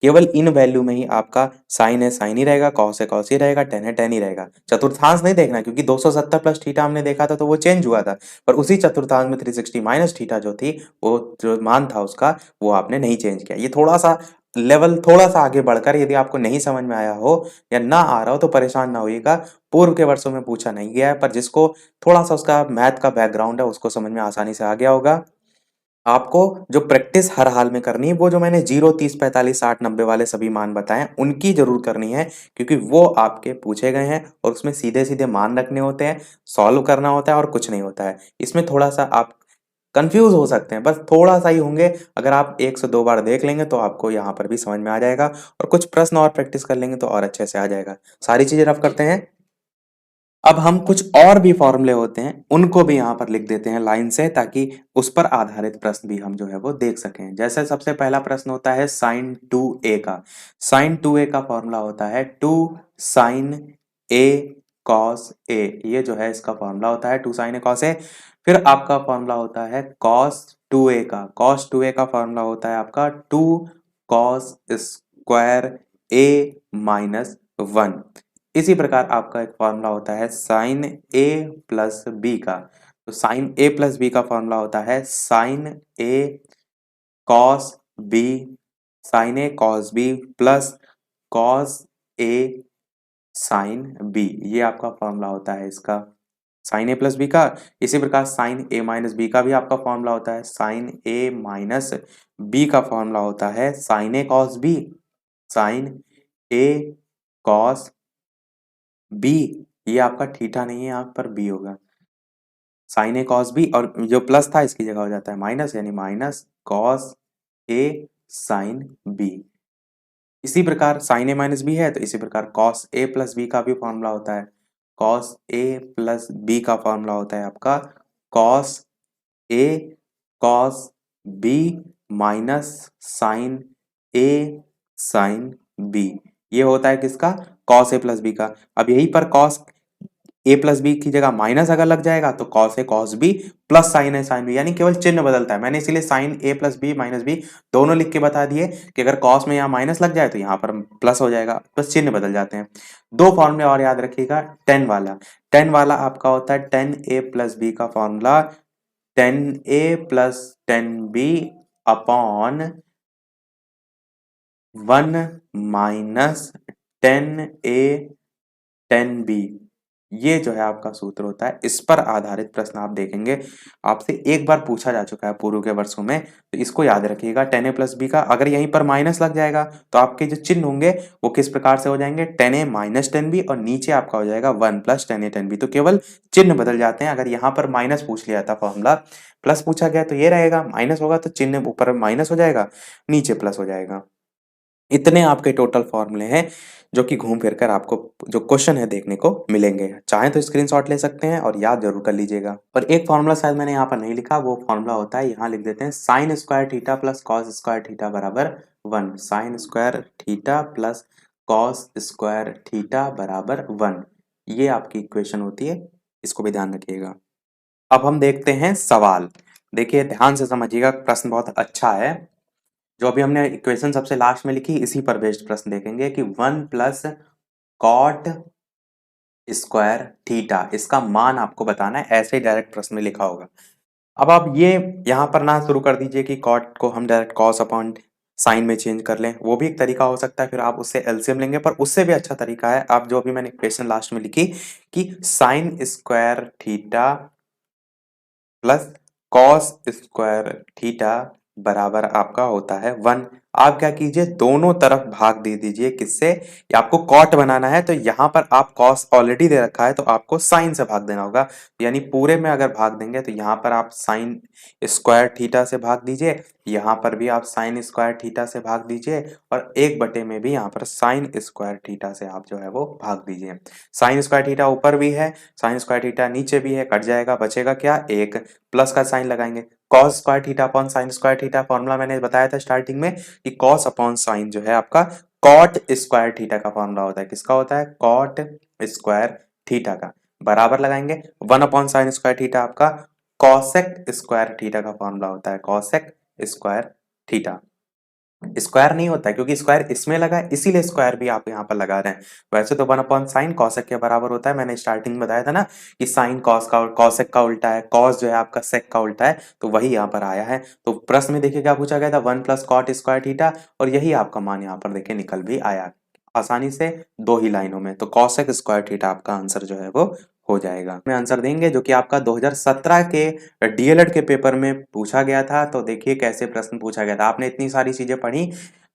केवल इन वैल्यू में ही आपका साइन है साइन ही रहेगा, कॉस है कॉस ही रहेगा, टेन है टेन ही रहेगा। चतुर्थांश नहीं देखना, क्योंकि 270 प्लस थीटा हमने देखा था तो वो चेंज हुआ था, पर उसी चतुर्थांश में 360 माइनस थीटा जो थी, वो जो मान था उसका, वो आपने नहीं चेंज किया। ये थोड़ा सा लेवल थोड़ा सा आगे बढ़कर, यदि आपको नहीं समझ में आया हो या ना आ रहा हो तो परेशान ना होइएगा, पूर्व के वर्षों में पूछा नहीं गया है, पर जिसको थोड़ा सा उसका मैथ का बैकग्राउंड है उसको समझ में आसानी से आ गया होगा। आपको जो प्रैक्टिस हर हाल में करनी है, वो जो मैंने 0 30 45 60 90 वाले सभी मान बताए उनकी जरूर करनी है, क्योंकि वो आपके पूछे गए हैं और उसमें सीधे सीधे मान रखने होते हैं, सॉल्व करना होता है और कुछ नहीं होता है। इसमें थोड़ा सा आप कंफ्यूज हो सकते हैं, बस थोड़ा सा ही होंगे। अगर आप 1 से 2 बार देख लेंगे तो आपको यहाँ पर भी समझ में आ जाएगा, और कुछ प्रश्न और प्रैक्टिस कर लेंगे तो और अच्छे से आ जाएगा। सारी चीजें रफ करते हैं। अब हम कुछ और भी फॉर्मूले होते हैं उनको भी यहाँ पर लिख देते हैं लाइन से, ताकि उस पर आधारित प्रश्न भी हम जो है वो देख सकें। जैसे सबसे पहला प्रश्न होता है साइन 2a का। साइन 2a का फॉर्मूला होता है 2 साइन a कॉस a, ये जो है इसका फॉर्मूला होता है 2 साइन a कॉस a। फिर आपका फॉर्मूला होता है कॉस 2a का। कॉस 2a का फॉर्मूला होता है आपका 2 कॉस स्क्वायर a माइनस 1। इसी प्रकार आपका एक फॉर्मूला होता है साइन ए प्लस बी का। तो साइन ए प्लस बी का फॉर्मूला होता है sign A cos B, sign A cos B plus cos A sine B, ये आपका फॉर्मूला होता है इसका, साइन ए प्लस बी का। इसी प्रकार साइन ए माइनस बी का भी आपका फॉर्मूला होता है, साइन ए माइनस बी का फॉर्मूला होता है साइन ए कॉस बी, साइन ए कॉस बी, ये आपका थीटा नहीं है, यहाँ पर बी होगा, साइन ए कॉस बी, और जो प्लस था इसकी जगह हो जाता है माइनस, यानी minus cos A sine B. इसी प्रकार साइन ए माइनस बी है तो इसी प्रकार कॉस ए प्लस बी का भी फॉर्मूला होता है। कॉस ए प्लस बी का फॉर्मूला होता है आपका cos A cos B minus sign A sine B, ये होता है किसका, कॉस ए प्लस बी का। अब यही पर कॉस ए प्लस बी की जगह माइनस अगर लग जाएगा तो cos A cos B plus sign A sine B, यानी केवल चिन्ह बदलता है। मैंने इसीलिए साइन ए प्लस बी माइनस बी दोनों लिख के बता दिए कि अगर कॉस में यहाँ माइनस लग जाए तो यहाँ पर प्लस हो जाएगा, बस चिन्ह बदल जाते हैं। दो फॉर्मूले और याद रखिएगा, टेन वाला। टेन वाला आपका होता है टेन ए प्लस बी का formula tan A plus tan B upon 1 minus tan A tan B. ये जो है आपका सूत्र होता है। इस पर आधारित प्रश्न आप देखेंगे, आपसे एक बार पूछा जा चुका है पूर्व के वर्षों में, तो इसको याद रखिएगा। tan a प्लस बी का अगर यहीं पर माइनस लग जाएगा तो आपके जो चिन्ह होंगे वो किस प्रकार से हो जाएंगे, tan a minus tan b, और नीचे आपका हो जाएगा 1 plus tan a tan b। तो केवल चिन्ह बदल जाते हैं। अगर यहाँ पर माइनस पूछ लिया था फॉर्मूला, प्लस पूछा गया तो ये रहेगा, माइनस होगा तो चिन्ह ऊपर माइनस हो जाएगा, नीचे प्लस हो जाएगा। इतने आपके टोटल फॉर्मूले हैं जो कि घूम फिर कर आपको जो क्वेश्चन है देखने को मिलेंगे। चाहें तो स्क्रीनशॉट ले सकते हैं और याद जरूर कर लीजिएगा। और एक फॉर्मूला शायद मैंने यहाँ पर नहीं लिखा, वो फॉर्मूला होता है, यहाँ लिख देते हैं, sine square theta plus cos square theta बराबर 1। Sine square theta plus cos square theta बराबर 1, ये आपकी इक्वेशन होती है, इसको भी ध्यान रखिएगा। अब हम देखते हैं सवाल। देखिए ध्यान से समझिएगा, प्रश्न बहुत अच्छा है। जो अभी हमने इक्वेशन सबसे लास्ट में लिखी, इसी पर बेस्ड प्रश्न देखेंगे कि 1 प्लस कॉट स्क्वायर थीटा, इसका मान आपको बताना है। ऐसे ही डायरेक्ट प्रश्न में लिखा होगा। अब आप ये यहाँ पर ना शुरू कर दीजिए कि कॉट को हम डायरेक्ट कॉस अपॉन साइन में चेंज कर लें, वो भी एक तरीका हो सकता है, फिर आप उससे एलसीएम लेंगे। पर उससे भी अच्छा तरीका है, आप जो अभी मैंने इक्वेशन लास्ट में लिखी कि sine square theta plus cos square theta बराबर आपका होता है 1। आप क्या कीजिए, दोनों तरफ भाग दे दीजिए। किससे? आपको कॉट बनाना है तो यहाँ पर आप कॉस ऑलरेडी दे रखा है तो आपको साइन से भाग देना होगा। यानी पूरे में अगर भाग देंगे तो यहाँ पर आप साइन स्क्वायर थीटा से भाग दीजिए, यहाँ पर भी आप साइन स्क्वायर थीटा से भाग दीजिए, और एक बटे में भी यहाँ पर साइन स्क्वायर थीटा से आप जो है वो भाग दीजिए। साइन स्क्वायर थीटा ऊपर भी है, साइन स्क्वायर थीटा नीचे भी है, कट जाएगा, बचेगा क्या, एक, प्लस का साइन लगाएंगे। Cos square theta upon sine square theta, formula मैंने बताया था स्टार्टिंग में कि कॉस अपॉन साइन जो है आपका कॉट स्क्वायर थीटा का फॉर्मूला होता है। किसका होता है? कॉट स्क्वायर थीटा का। बराबर लगाएंगे 1 अपॉन साइन स्क्वायर थीटा आपका कॉसेक स्क्वायर थीटा का फॉर्मूला होता है, कॉसेक स्क्वायर थीटा। स्क्वायर नहीं होता है क्योंकि स्क्वायर इसमें लगा है, इसीलिए स्क्वायर भी आप यहाँ पर लगा रहे हैं। वैसे तो 1 अपॉन साइन कॉसेक के बराबर होता है। मैंने स्टार्टिंग में बताया था ना कि साइन कॉस का कॉसेक का उल्टा है, कॉस जो है आपका सेक का उल्टा है, तो वही यहाँ पर आया है। तो प्रश्न में देखिए क्या पूछा गया था, 1 प्लस कॉट स्क्वायर थीटा, और यही आपका मान यहाँ पर देखिए निकल भी आया आसानी से 2 ही लाइनों में। तो कॉसेक स्क्वायर थीटा आपका आंसर जो है वो हो जाएगा। में आंसर देंगे जो कि आपका 2017 के डीएलएड के पेपर में पूछा गया था। तो देखिए कैसे प्रश्न पूछा गया था। आपने इतनी सारी चीजें पढ़ी,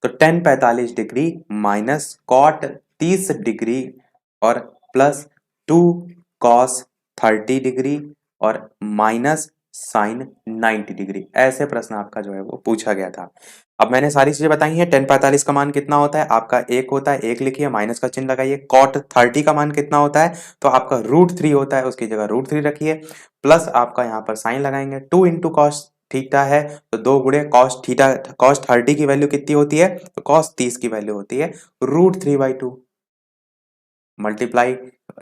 तो tan 45 degree minus cot 30 degree और प्लस 2 कॉस 30 डिग्री और माइनस साइन 90 डिग्री, ऐसे प्रश्न आपका जो है वो पूछा गया था। अब मैंने सारी चीजें बताई हैं। tan 45 का मान कितना होता है आपका, 1 होता है, 1 लिखिए, माइनस का चिन्ह लगाइए। कॉट 30 का मान कितना होता है, तो आपका √3 होता है, उसकी जगह √3 रखिए, प्लस आपका यहाँ पर साइन लगाएंगे। 2 इंटू कॉस थीटा है तो 2 गुणे कॉस थीटा, कॉस 30 की वैल्यू कितनी होती है, तो कॉस 30 की वैल्यू होती है √3/2, मल्टीप्लाई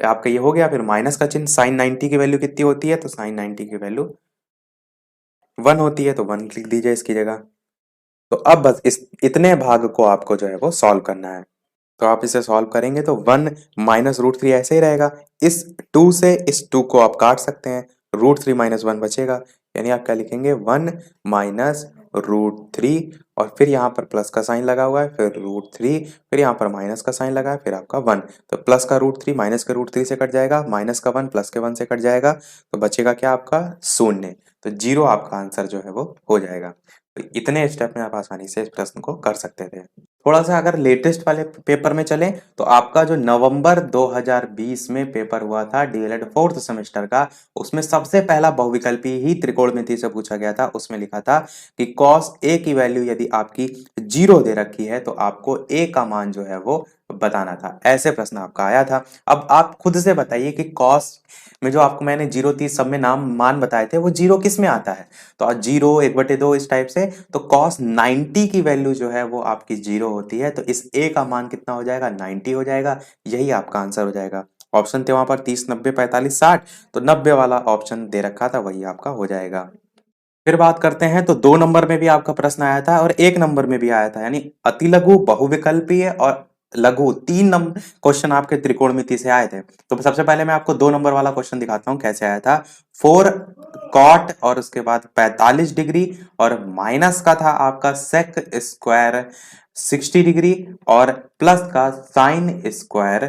आपका ये हो गया। फिर माइनस का चिन्ह, साइन 90 की वैल्यू कितनी होती है, तो साइन 90 की वैल्यू 1 होती है, तो 1 लिख दीजिए इसकी जगह। तो अब बस इस इतने भाग को आपको जो है वो सॉल्व करना है। तो आप इसे सॉल्व करेंगे तो 1 माइनस √3 ऐसे ही रहेगा। इस 2 से इस 2 को आप काट सकते हैं, √3 माइनस 1 बचेगा। यानी आप क्या लिखेंगे, 1 माइनस √3, और फिर यहाँ पर प्लस का साइन लगा हुआ है, फिर √3, फिर यहाँ पर माइनस का साइन लगा है, फिर आपका 1। तो प्लस का √3 माइनस का √3 से कट जाएगा, माइनस का 1 प्लस के 1 से कट जाएगा, तो बचेगा क्या आपका, 0। तो 0 आपका आंसर जो है वो हो जाएगा। तो इतने स्टेप में आप आसानी से इस प्रश्न को कर सकते थे। थोड़ा सा अगर लेटेस्ट वाले पेपर में चलें तो आपका जो नवंबर 2020 में पेपर हुआ था डीएलएड 4th सेमेस्टर का, उसमें सबसे पहला बहुविकल्पी ही त्रिकोणमिति से पूछा गया था। उसमें लिखा था कि कॉस ए की वैल्यू यदि आपकी 0 दे रखी है तो आपको ए का मान जो है वो बताना था। ऐसे प्रश्न आपका आया था। अब आप खुद से बताइए कि कॉस में जो आपको मैंने 0 30 सब में नाम मान बताए थे, वो 0 किस में आता है, तो 0 1/2 इस टाइप से। तो कॉस 90 की वैल्यू जो है वो आपकी 0 होती है, तो इस ए का मान कितना हो जाएगा, 90 हो जाएगा। यही आपका आंसर हो जाएगा। ऑप्शन थे वहां पर 30 90 45 60, तो 90 वाला ऑप्शन दे रखा था, वही आपका हो जाएगा। फिर बात करते हैं तो 2 नंबर में भी आपका प्रश्न आया था और 1 नंबर में भी आया था, यानी अति लघु, बहुविकल्पीय और लघु 3 क्वेश्चन आपके त्रिकोणमिति से आए थे। तो सबसे पहले मैं आपको 2 नंबर वाला क्वेश्चन दिखाता हूं कैसे आया था। 4 कॉट और उसके बाद 45 डिग्री और माइनस का था आपका सेक स्क्वायर 60 डिग्री और प्लस का साइन स्क्वायर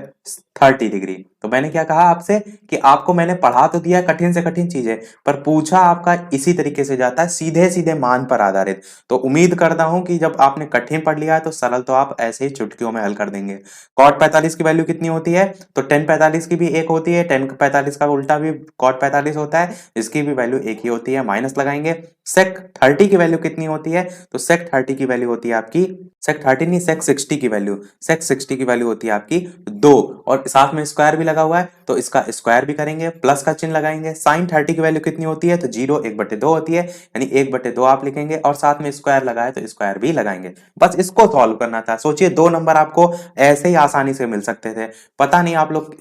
30 डिग्री। तो मैंने क्या कहा आपसे कि आपको मैंने पढ़ा तो दिया कठिन से कठिन चीजें, पर पूछा आपका इसी तरीके से जाता है, सीधे सीधे मान पर आधारित। तो उम्मीद करता हूं कि जब आपने कठिन पढ़ लिया है तो सरल तो आप ऐसे ही चुटकियों में हल कर देंगे। कॉट 45 की वैल्यू कितनी होती है? तो टेन 45 की भी एक होती है, टेन 45 का उल्टा भी कॉट 45 होता है, इसकी भी वैल्यू एक ही होती है, माइनस लगाएंगे। सेक 30 की वैल्यू कितनी होती है? तो सेक 30 की वैल्यू होती है आपकी, सेक 30 नहीं, सेक 60 की वैल्यू, सेक 60 की वैल्यू होती है आपकी 2 और साथ में स्क्वायर भी लगा हुआ है तो इसका स्क्वायर भी करेंगे, प्लस का चिन्ह लगाएंगे। साइन 30 की वैल्यू कितनी होती है? तो 0 1/2 होती है, यानी 1/2 आप लिखेंगे और साथ में स्क्वायर लगाए तो स्क्वायर भी लगाएंगे। बस इसको सॉल्व करना था। सोचिए 2 नंबर आपको ऐसे ही आसानी से मिल सकते थे। पता नहीं आप लोग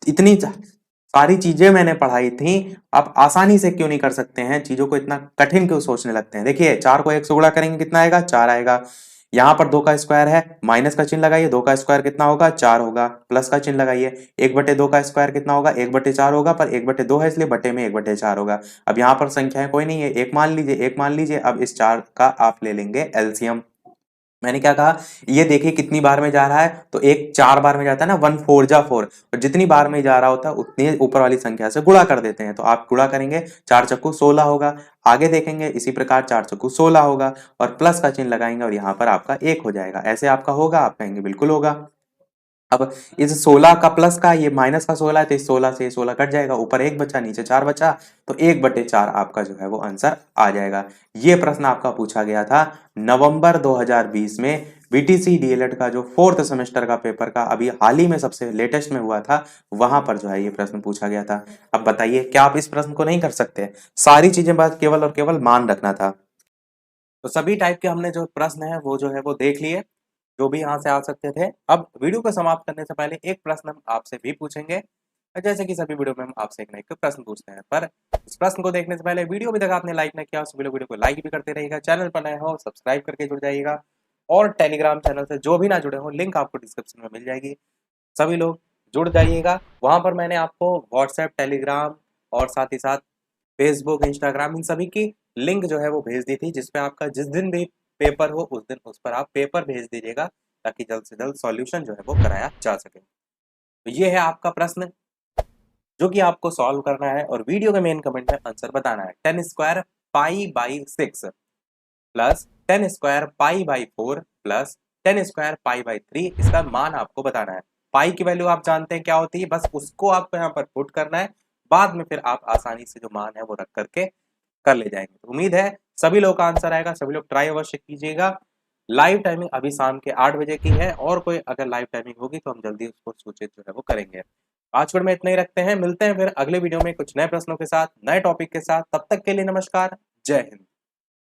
इतनी सारी चीजें मैंने पढ़ाई थी, आप आसानी से क्यों नहीं कर सकते हैं? चीजों को इतना कठिन क्यों सोचने लगते हैं? देखिए 4 को 1 से गुणा करेंगे कितना आएगा? 4 आएगा। यहाँ पर 2 का स्क्वायर है, माइनस का चिन्ह लगाइए, 2 का स्क्वायर कितना होगा? 4 होगा, प्लस का चिन्ह लगाइए, 1/2 का स्क्वायर कितना होगा? 1/4 होगा, पर 1/2 है इसलिए बटे में 1/4 होगा। अब यहाँ पर संख्याएं कोई नहीं है, एक मान लीजिए, एक मान लीजिए। अब इस 4 का आप ले लेंगे एलसीएम। मैंने क्या कहा? ये देखिए कितनी बार में जा रहा है, तो एक 4 बार में जाता है ना, 1 4 जा 4, और जितनी बार में जा रहा होता है उतनी ऊपर वाली संख्या से गुणा कर देते हैं। तो आप गुणा करेंगे, 4 चक्कू 16 होगा। आगे देखेंगे इसी प्रकार 4 चक्कू 16 होगा और प्लस का चिन्ह लगाएंगे और यहाँ पर आपका 1 हो जाएगा। ऐसे आपका होगा? आप कहेंगे बिल्कुल होगा। अब इस 16 का प्लस का, ये माइनस का 16 है तो इस 16 से ये 16 कट जाएगा, ऊपर 1 बचा नीचे 4 बचा, तो 1/4 आपका जो है वो आंसर आ जाएगा। ये प्रश्न आपका पूछा गया था नवंबर 2020 में बीटीसी डीएलएड का जो 4th सेमेस्टर का पेपर का अभी हाल ही में सबसे लेटेस्ट में हुआ था, वहां पर जो है ये प्रश्न पूछा गया था। अब बताइए क्या आप इस प्रश्न को नहीं कर सकते? सारी चीजें बस केवल और केवल मान रखना था। तो सभी टाइप के हमने जो प्रश्न है वो जो है वो देख लिए, जो भी यहाँ से आ सकते थे। अब वीडियो को समाप्त करने से पहले एक प्रश्न हम आपसे भी पूछेंगे, जैसे कि सभी वीडियो में हम आपसे एक ना एक प्रश्न पूछते हैं। पर इस प्रश्न को देखने से पहले वीडियो भी तक आपने लाइक नहीं किया, सभी लोग वीडियो को लाइक भी करते रहिएगा। चैनल पर नए हो सब्सक्राइब करके जुड़ जाइएगा और टेलीग्राम चैनल से जो भी ना जुड़े हो, लिंक आपको डिस्क्रिप्शन में मिल जाएगी, सभी लोग जुड़ जाइएगा। वहां पर मैंने आपको व्हाट्सएप, टेलीग्राम और साथ ही साथ फेसबुक, इंस्टाग्राम, इन सभी की लिंक जो है वो भेज दी थी, जिसपे आपका जिस दिन भी पेपर हो उस दिन उस पर आप पेपर भेज दीजिएगा, ताकि जल्द से जल्द सॉल्यूशन जो है वो कराया जा सके। तो ये है आपका प्रश्न जो कि आपको सॉल्व करना है और वीडियो के मेन कमेंट में आंसर बताना है। 10 square pi by 6 plus 10 square pi by 4 plus 10 square pi by 3, इसका मान आपको बताना है। पाई की वैल्यू आप जानते हैं क्या होती है, बस उसको आपको यहाँ पर पुट करना है, बाद में फिर आप आसानी से जो मान है वो रख करके कर ले जाएंगे। तो उम्मीद है सभी लोग का आंसर आएगा, सभी लोग ट्राई अवश्य कीजिएगा। लाइव टाइमिंग अभी शाम के 8 बजे की है, और कोई अगर लाइव टाइमिंग होगी तो हम जल्दी उसको सूचित जो है वो करेंगे। आज के में इतना ही रखते हैं, मिलते हैं फिर अगले वीडियो में कुछ नए प्रश्नों के साथ, नए टॉपिक के साथ। तब तक के लिए नमस्कार, जय हिंद।